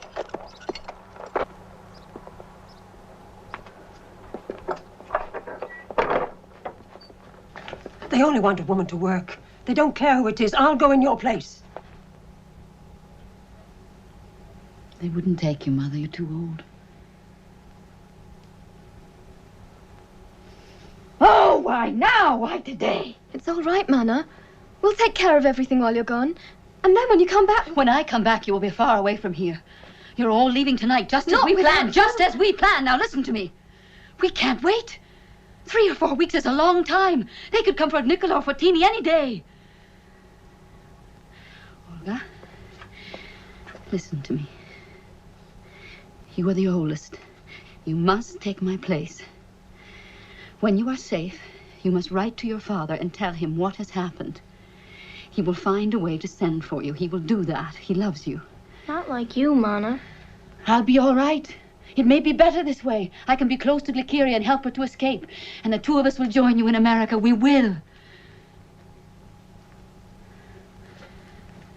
They only want a woman to work. They don't care who it is. I'll go in your place. They wouldn't take you, Mother. You're too old. Oh, why now? Why today? It's all right, Mana. We'll take care of everything while you're gone. And then when you come back... When I come back, you will be far away from here. You're all leaving tonight, just as Not we without planned. Just as we planned. Now listen to me. We can't wait. 3 or 4 weeks is a long time. They could come for Nicola or for Teeny any day. Olga, listen to me. You are the oldest. You must take my place. When you are safe, you must write to your father and tell him what has happened. He will find a way to send for you. He will do that. He loves you. Not like you, Mana. I'll be all right. It may be better this way. I can be close to Glyceria and help her to escape. And the 2 of us will join you in America. We will.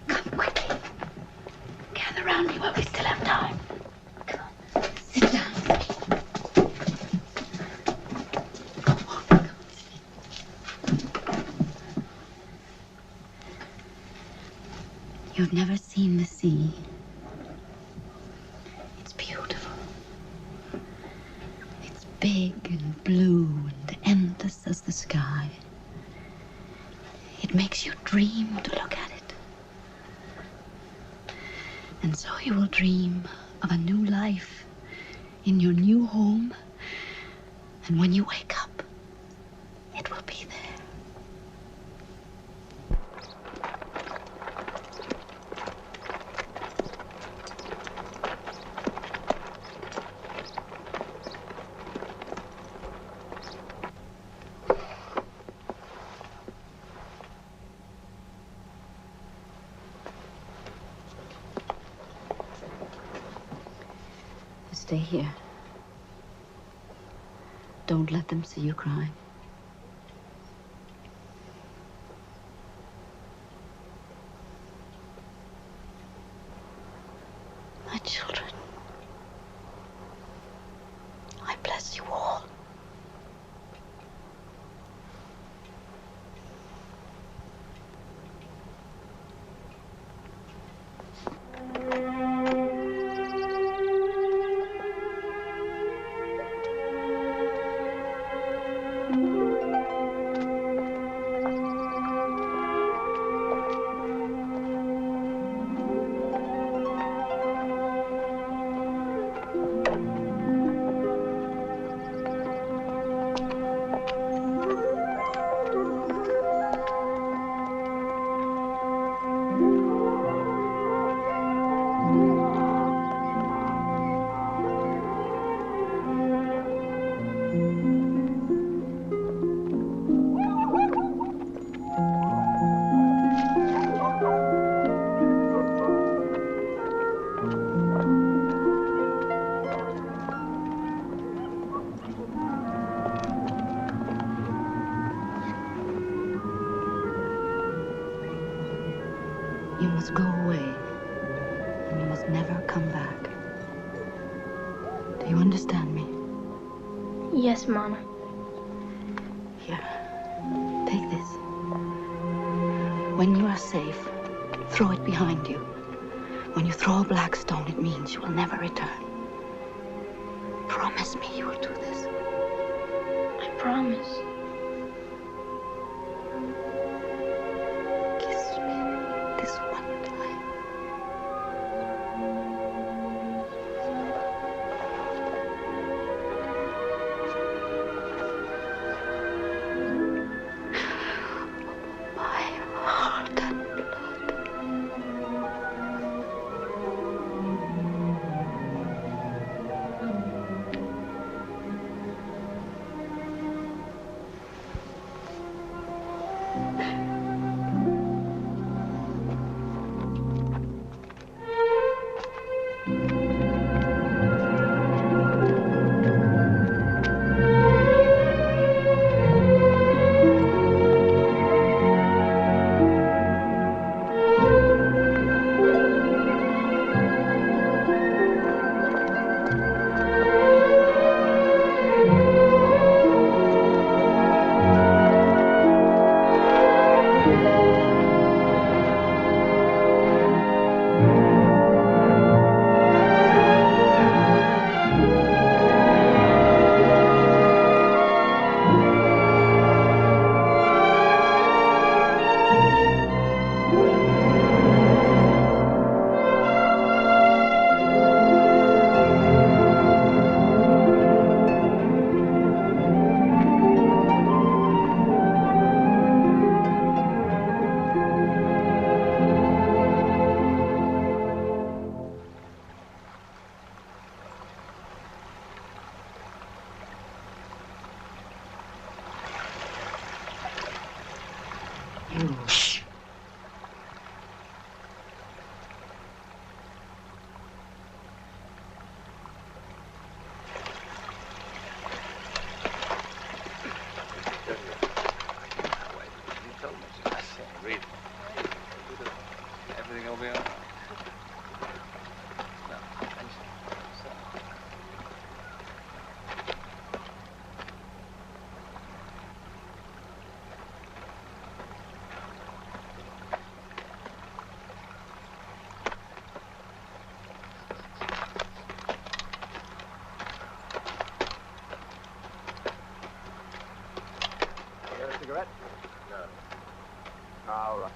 Come quickly. Gather around me while we still have time. Come. Sit down. You've never seen the sea. It's beautiful. It's big and blue and endless as the sky. It makes you dream to look at it. And so you will dream of a new life in your new home. And when you wake up, it will be there. Stay here. Don't let them see you crying. My children, I bless you all. You must go away, and you must never come back. Do you understand me? Yes, Mama. Here, take this. When you are safe, throw it behind you. When you throw a black stone, it means you will never return. Promise me you will do this. I promise. Kiss me this one time. My heart and Everything will be all right. You got a cigarette? No. All right.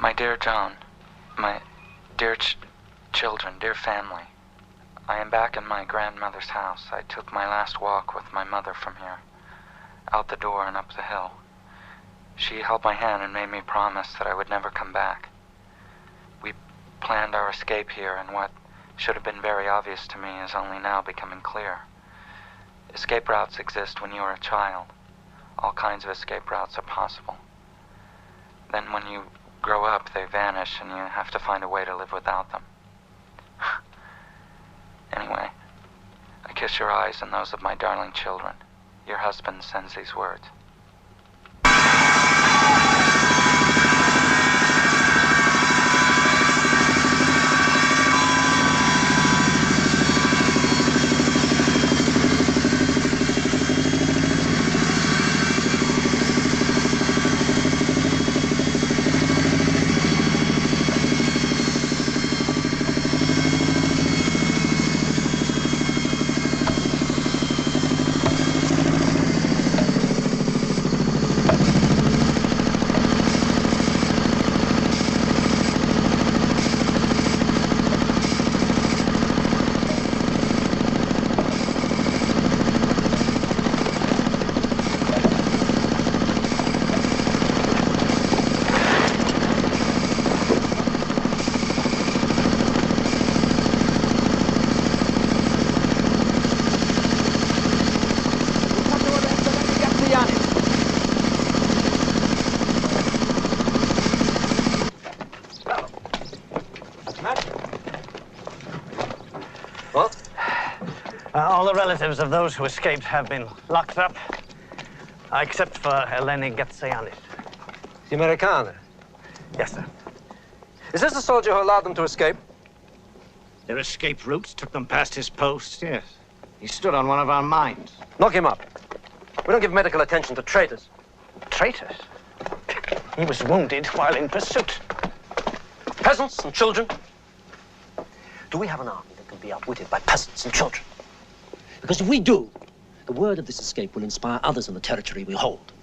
My dear Joan, my dear children, dear family, I am back in my grandmother's house. I took my last walk with my mother from here, out the door and up the hill. She held my hand and made me promise that I would never come back. We planned our escape here, and what should have been very obvious to me is only now becoming clear. Escape routes exist when you are a child. All kinds of escape routes are possible. Then when you grow up, they vanish, and you have to find a way to live without them. Anyway, I kiss your eyes and those of my darling children. Your husband sends these words. All the relatives of those who escaped have been locked up, except for Eleni Γκατζογιάννη. The Americana? Yes, sir. Is this the soldier who allowed them to escape? Their escape routes took them past his post, yes. He stood on one of our mines. Knock him up. We don't give medical attention to traitors. Traitors? He was wounded while in pursuit. Peasants and children? Do we have an army that can be outwitted by peasants and children? Because if we do, the word of this escape will inspire others in the territory we hold.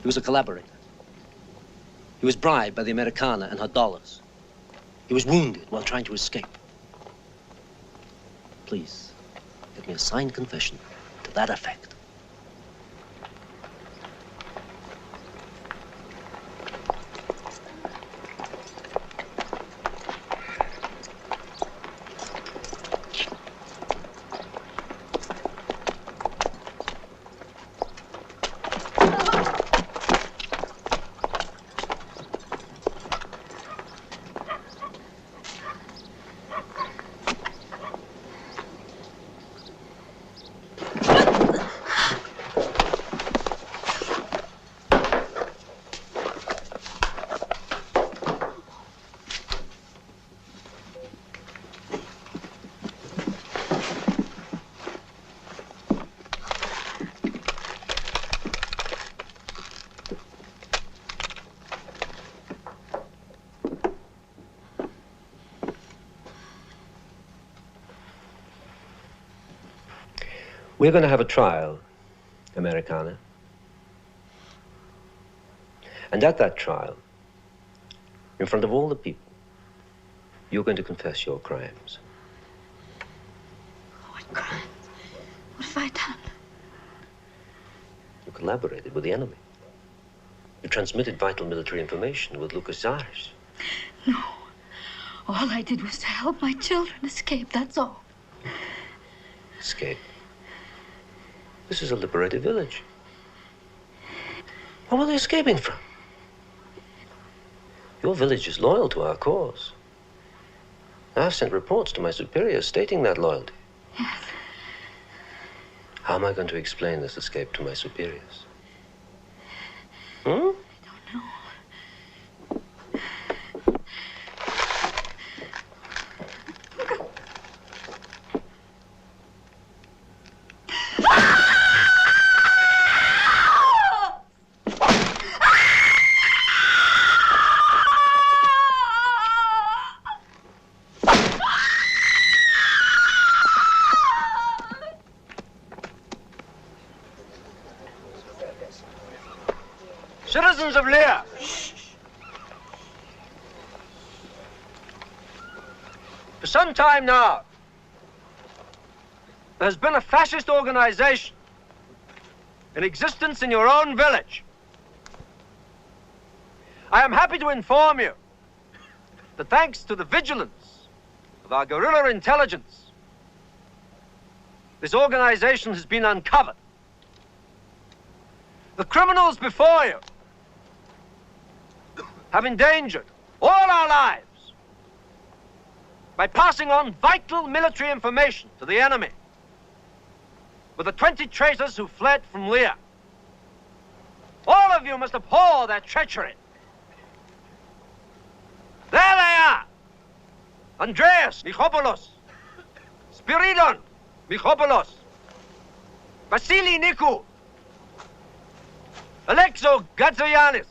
He was a collaborator. He was bribed by the Americana and her dollars. He was wounded while trying to escape. Please, give me a signed confession to that effect. We're going to have a trial, Americana. And at that trial, in front of all the people, you're going to confess your crimes. What crimes? What have I done? You collaborated with the enemy. You transmitted vital military information with Lucas Zares. No. All I did was to help my children escape, that's all. Escape? This is a liberated village. What were they escaping from? Your village is loyal to our cause. I've sent reports to my superiors stating that loyalty. Yes. How am I going to explain this escape to my superiors? Hmm? I don't know. Citizens of Lear. For some time now, there has been a fascist organization in existence in your own village. I am happy to inform you that thanks to the vigilance of our guerrilla intelligence, this organization has been uncovered. The criminals before you have endangered all our lives by passing on vital military information to the enemy with the 20 traitors who fled from Lear. All of you must abhor their treachery. There they are! Andreas Michopoulos, Spiridon Michopoulos, Vasily Nikou, Alexo Gatzogiannis,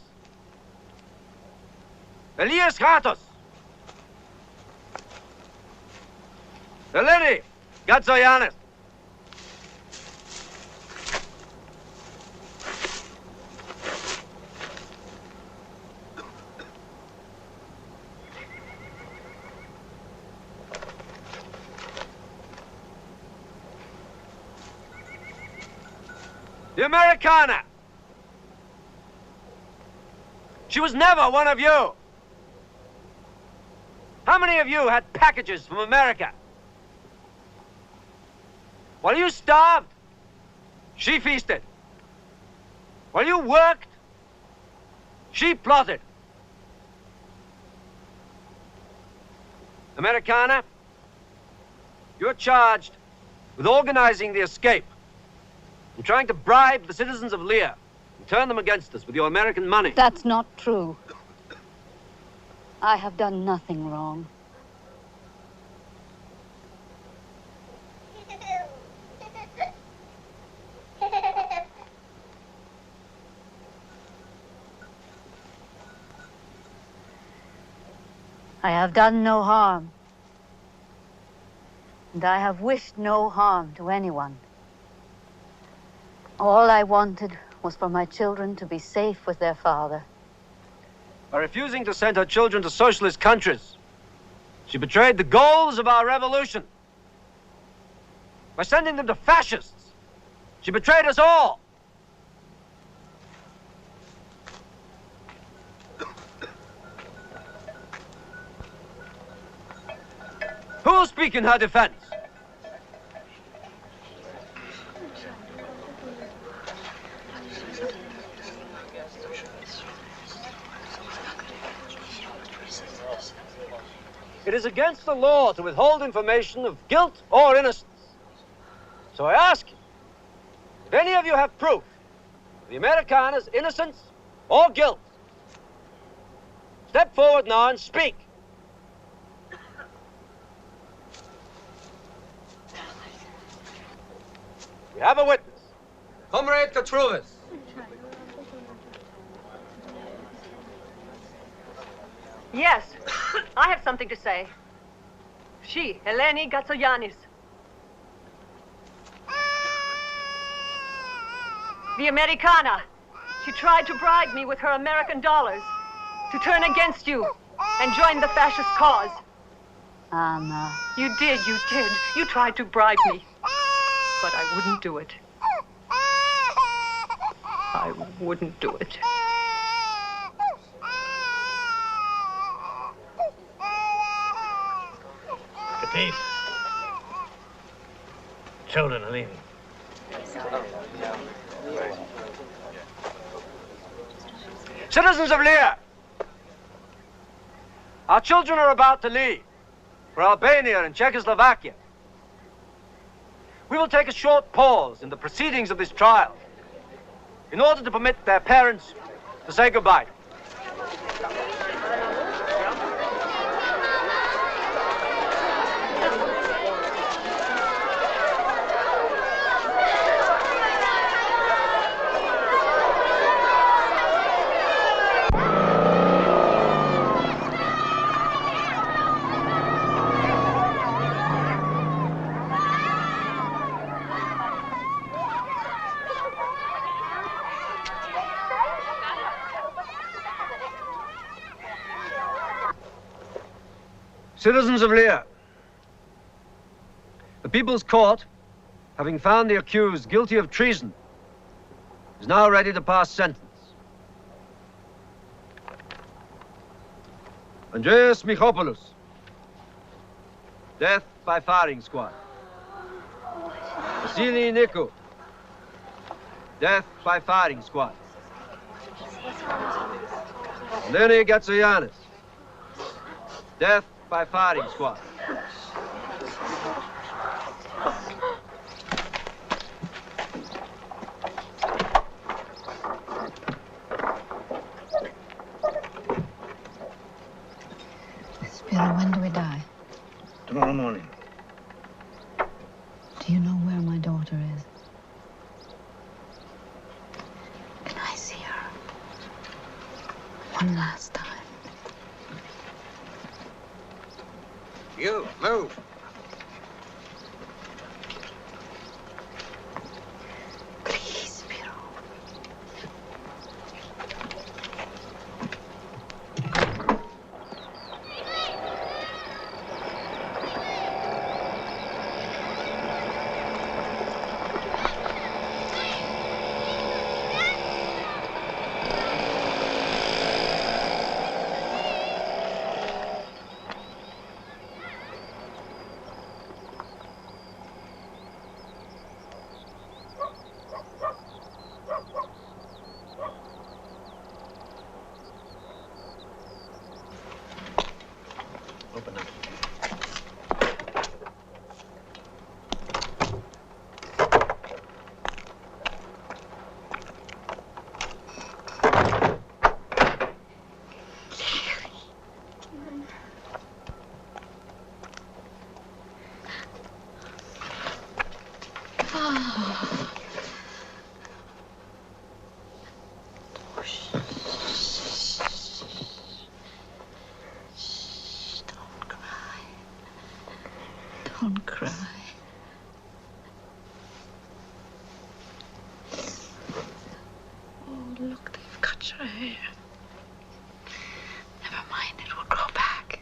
Elias Ratos, Eleni Gatζογιάννη. The Americana. She was never one of you. How many of you had packages from America? While you starved, she feasted. While you worked, she plotted. Americana, you're charged with organizing the escape and trying to bribe the citizens of Lear and turn them against us with your American money. That's not true. I have done nothing wrong. I have done no harm. And I have wished no harm to anyone. All I wanted was for my children to be safe with their father. By refusing to send her children to socialist countries, she betrayed the goals of our revolution. By sending them to fascists, she betrayed us all. Who will speak in her defense? It is against the law to withhold information of guilt or innocence. So I ask you, if any of you have proof of the Americana's innocence or guilt, step forward now and speak. We have a witness. Comrade Katruvis. Yes, I have something to say. She, Eleni Gatζογιάννη. The Americana. She tried to bribe me with her American dollars to turn against you and join the fascist cause. Anna. You did. You tried to bribe me. But I wouldn't do it. I wouldn't do it. Peace. Children are leaving. Citizens of Lear, our children are about to leave for Albania and Czechoslovakia. We will take a short pause in the proceedings of this trial in order to permit their parents to say goodbye. Citizens of Lear, the People's Court, having found the accused guilty of treason, is now ready to pass sentence. Andreas Michopoulos, death by firing squad. Vasily Niku, death by firing squad. Eleni Gatzogianni, death by firing squad. Spiro, when do we die? Tomorrow morning. Do you know where my daughter is? Can I see her? One last time. You, move. Please, Spiro. Open up. Don't cry. Oh, look, they've cut your hair. Never mind, it will grow back.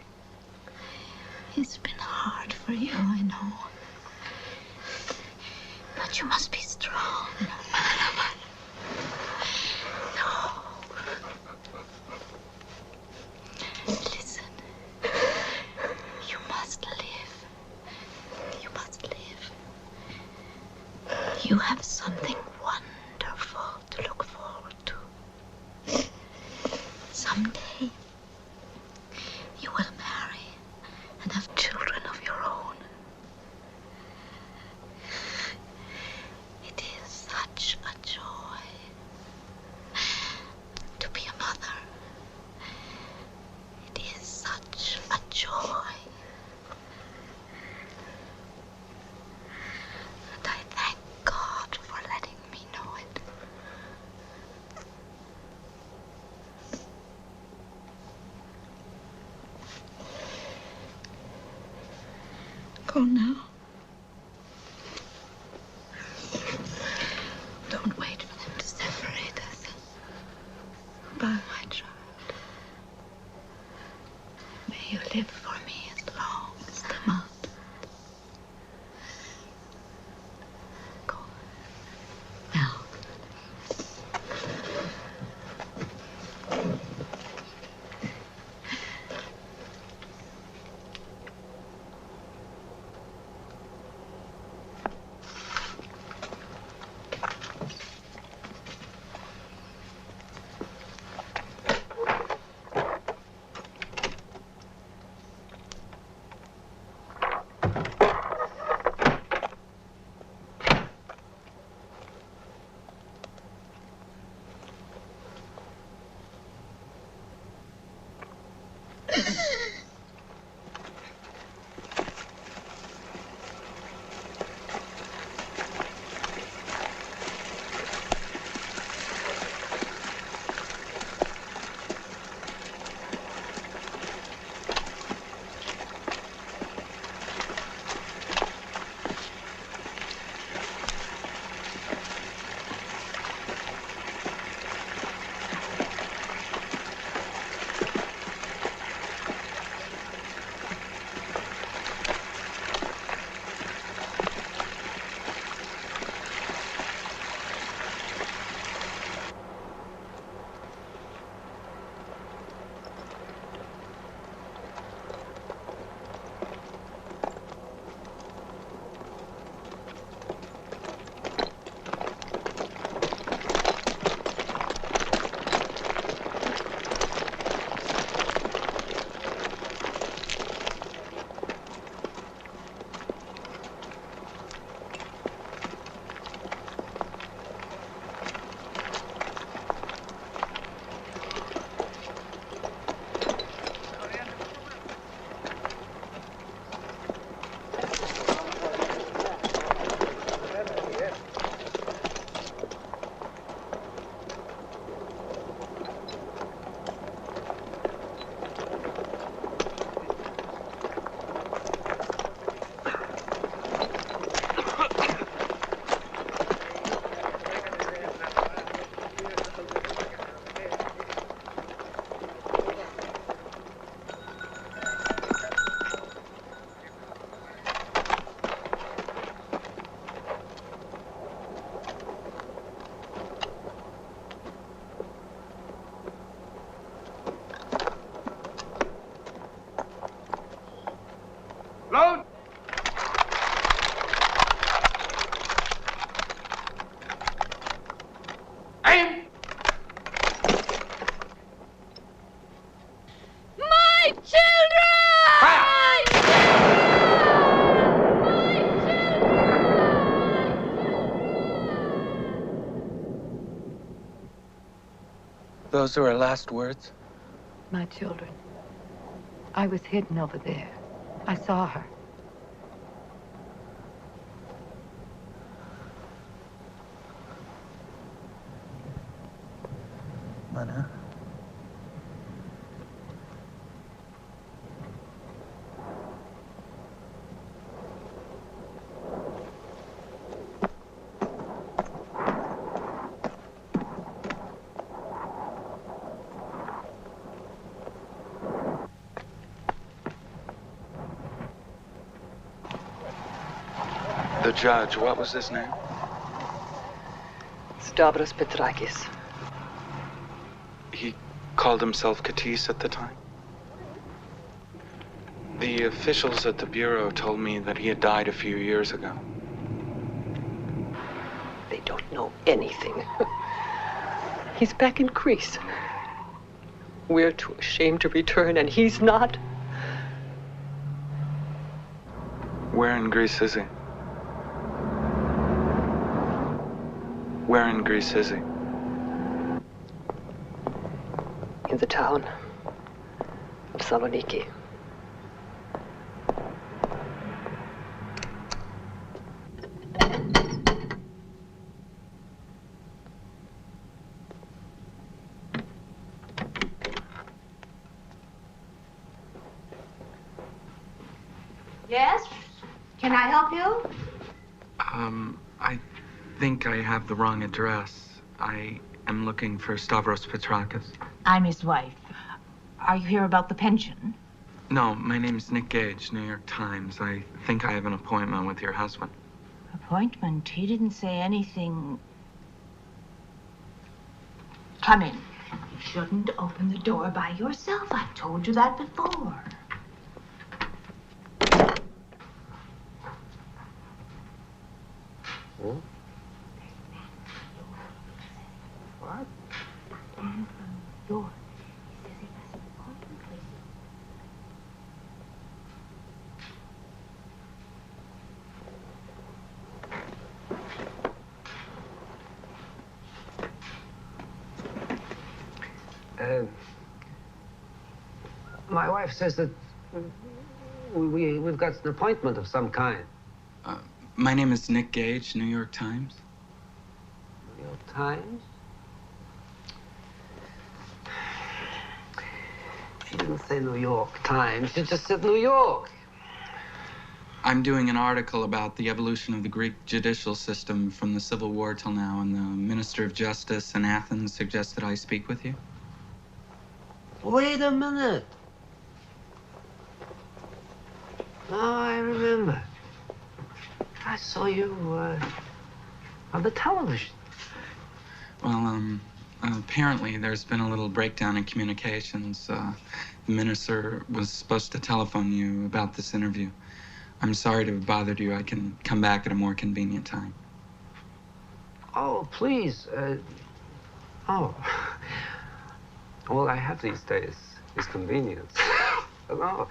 It's been hard for you, I know. But you must be strong. No. Listen. You must live. You must live. You have something wonderful to look forward to. Someday, you will marry and have children of your own. It is such a joy to be a mother. It is such a joy. And I thank God for letting me know it. Go now. Don't wait for them to separate us. Goodbye, my child. May you live for me as long as the month. Go. Now. Those are her last words? My children. I was hidden over there. I saw her. Lena? The judge, what was his name? Stavros Petrakis. He called himself Katis at the time? The officials at the Bureau told me that he had died a few years ago. They don't know anything. He's back in Greece. We're too ashamed to return, and he's not. Where in Greece is he? Where in Greece is he? In the town of Saloniki. Yes? Can I help you? I think I have the wrong address. I am looking for Stavros Petrakis. I'm his wife. Are you here about the pension? No, my name's Nick Gage, New York Times. I think I have an appointment with your husband. Appointment? He didn't say anything. Come in. You shouldn't open the door by yourself. I've told you that before. Hmm? What? Door. My wife says that we've got an appointment of some kind. My name is Nick Gage, New York Times. New York Times? She didn't say New York Times. She just said New York. I'm doing an article about the evolution of the Greek judicial system from the Civil War till now, and the Minister of Justice in Athens suggested I speak with you. Wait a minute. Now I remember. I saw you on the television. Well, apparently there's been a little breakdown in communications. The minister was supposed to telephone you about this interview. I'm sorry to have bothered you. I can come back at a more convenient time. Oh, please. Oh. All I have these days is convenience. No,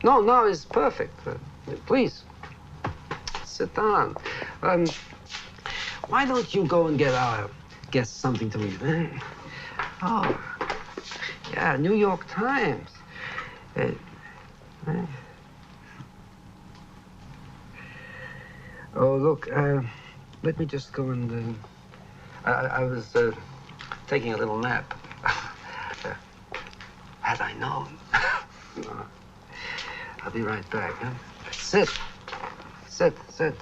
no, it's perfect. Please, sit down. Why don't you go and get our guest something to eat? Oh, yeah, New York Times. Oh, look, let me just go and... I was taking a little nap. Had I known. No. I'll be right back, huh? Sit. Sit, sit.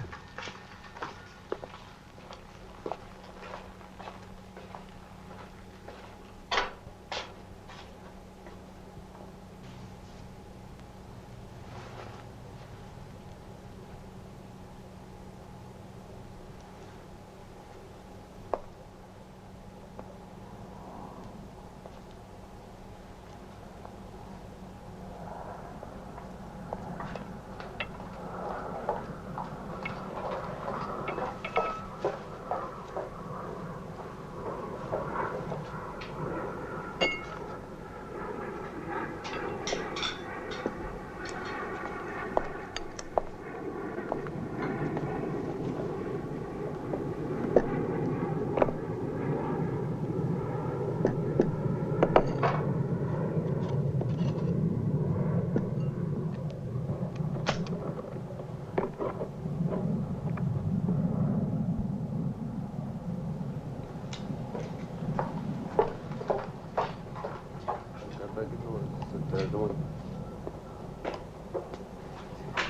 Come on.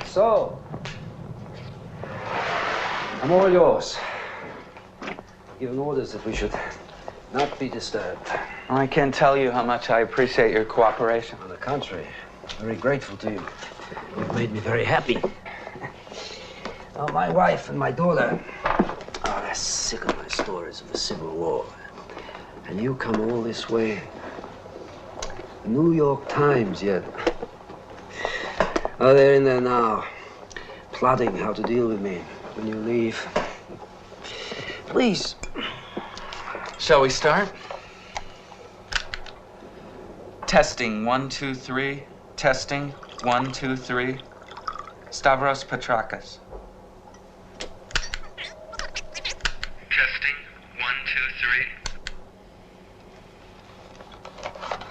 So, I'm all yours. Given orders that we should not be disturbed. I can't tell you how much I appreciate your cooperation. On the contrary, very grateful to you. You've made me very happy. Now, my wife and my daughter are sick of my stories of the Civil War. And you come all this way. The New York Times yet. Oh, they're in there now, plotting how to deal with me when you leave. Please. Shall we start? Testing, 1, 2, 3. Testing, 1, 2, 3. Stavros Petrakis. Testing, 1, 2,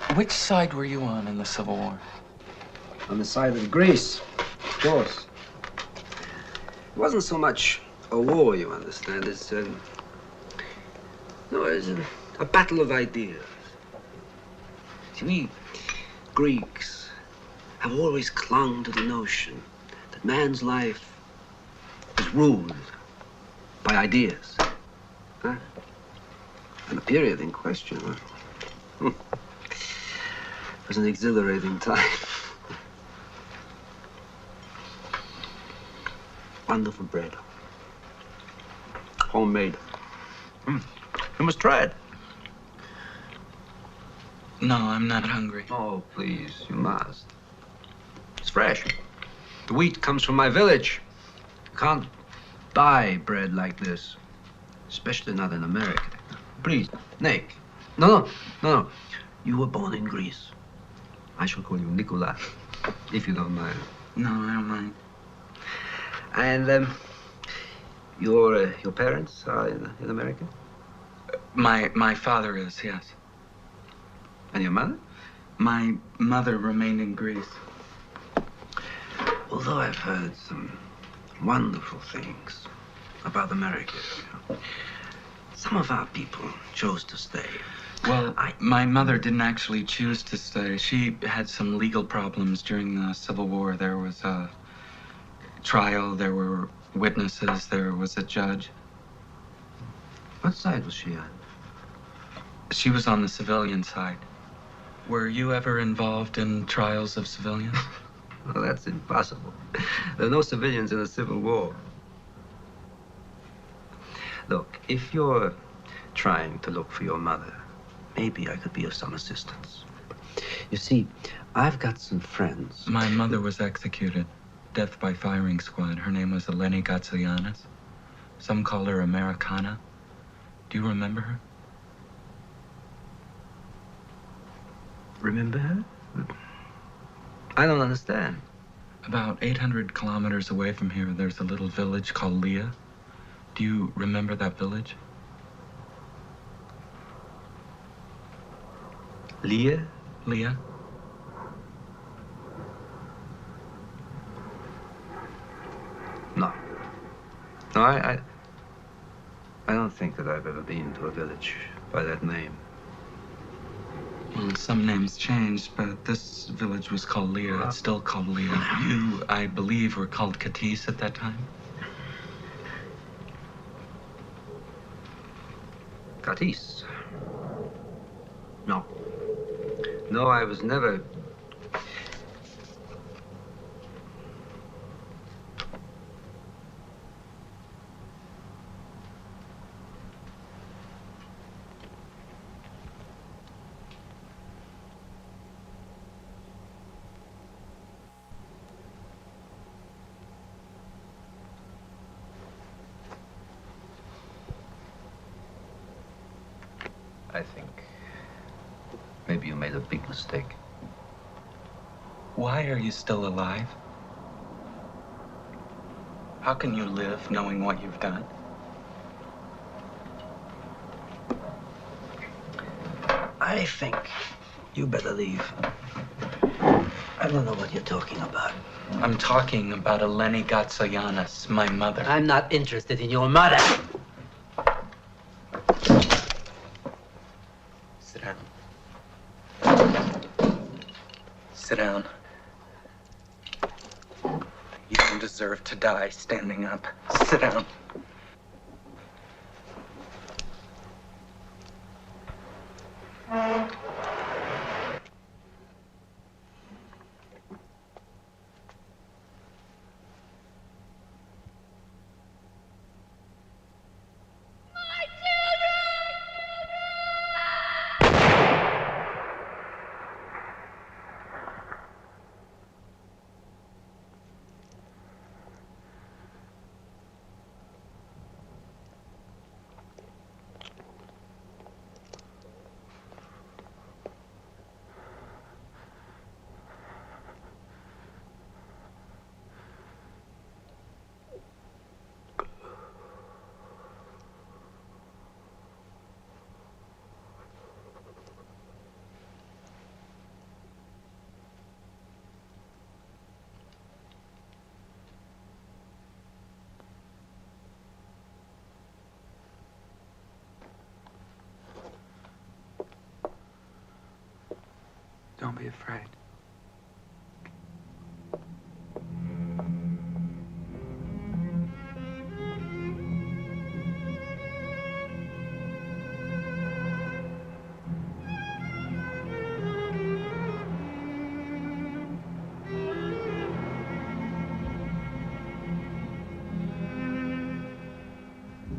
3. Which side were you on in the Civil War? On the side of Greece, of course. It wasn't so much a war, you understand. It's a battle of ideas. See, we Greeks have always clung to the notion that man's life is ruled by ideas. Huh? And the period in question was an exhilarating time. Wonderful bread. Homemade. You must try it. No, I'm not hungry. Oh, please, you must. It's fresh. The wheat comes from my village. You can't buy bread like this, especially not in America. Please, Nick. No. You were born in Greece. I shall call you Nicola, if you don't mind. No, I don't mind. And your parents are in America? My father is, yes. And your mother? My mother remained in Greece. Although I've heard some wonderful things about America, some of our people chose to stay. Well, my mother didn't actually choose to stay. She had some legal problems during the Civil War. There was a trial, there were witnesses, there was a judge. What side was she on? She was on the civilian side. Were you ever involved in trials of civilians? Well, that's impossible. There are no civilians in the Civil War. Look, if you're trying to look for your mother, maybe I could be of some assistance. You see, I've got some friends. My mother was executed. Death by firing squad. Her name was Eleni Γκατζογιάννη. Some call her Americana. Do you remember her? Remember her? I don't understand. About 800 kilometers away from here, there's a little village called Leah. Do you remember that village? Leah? Leah? No. No, I don't think that I've ever been to a village by that name. Well, some names changed, but this village was called Leah. It's still called Leah. You, I believe, were called Katis at that time? Katis? No. No, I was never... I think maybe you made a big mistake. Why are you still alive? How can you live knowing what you've done? I think you better leave. I don't know what you're talking about. I'm talking about Eleni Γκατζογιάννη, my mother. I'm not interested in your mother. Sit down. You don't deserve to die standing up. Sit down. Don't be afraid.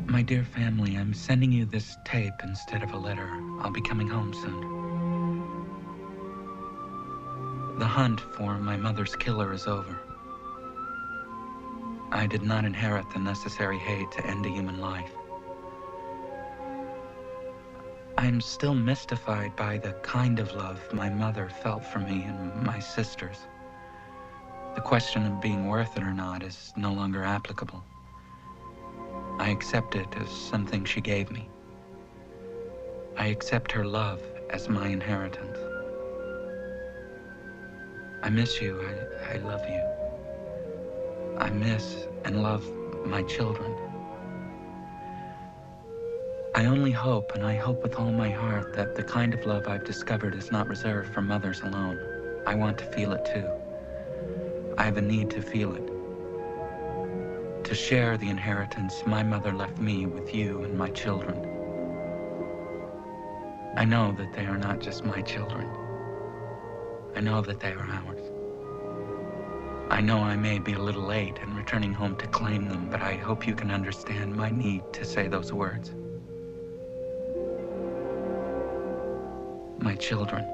My dear family, I'm sending you this tape instead of a letter. I'll be coming home soon. The hunt for my mother's killer is over. I did not inherit the necessary hate to end a human life. I'm still mystified by the kind of love my mother felt for me and my sisters. The question of being worth it or not is no longer applicable. I accept it as something she gave me. I accept her love as my inheritance. I miss you. I love you. I miss and love my children. I only hope, and I hope with all my heart, that the kind of love I've discovered is not reserved for mothers alone. I want to feel it too. I have a need to feel it. To share the inheritance my mother left me with you and my children. I know that they are not just my children. I know that they are ours. I know I may be a little late in returning home to claim them, but I hope you can understand my need to say those words. My children.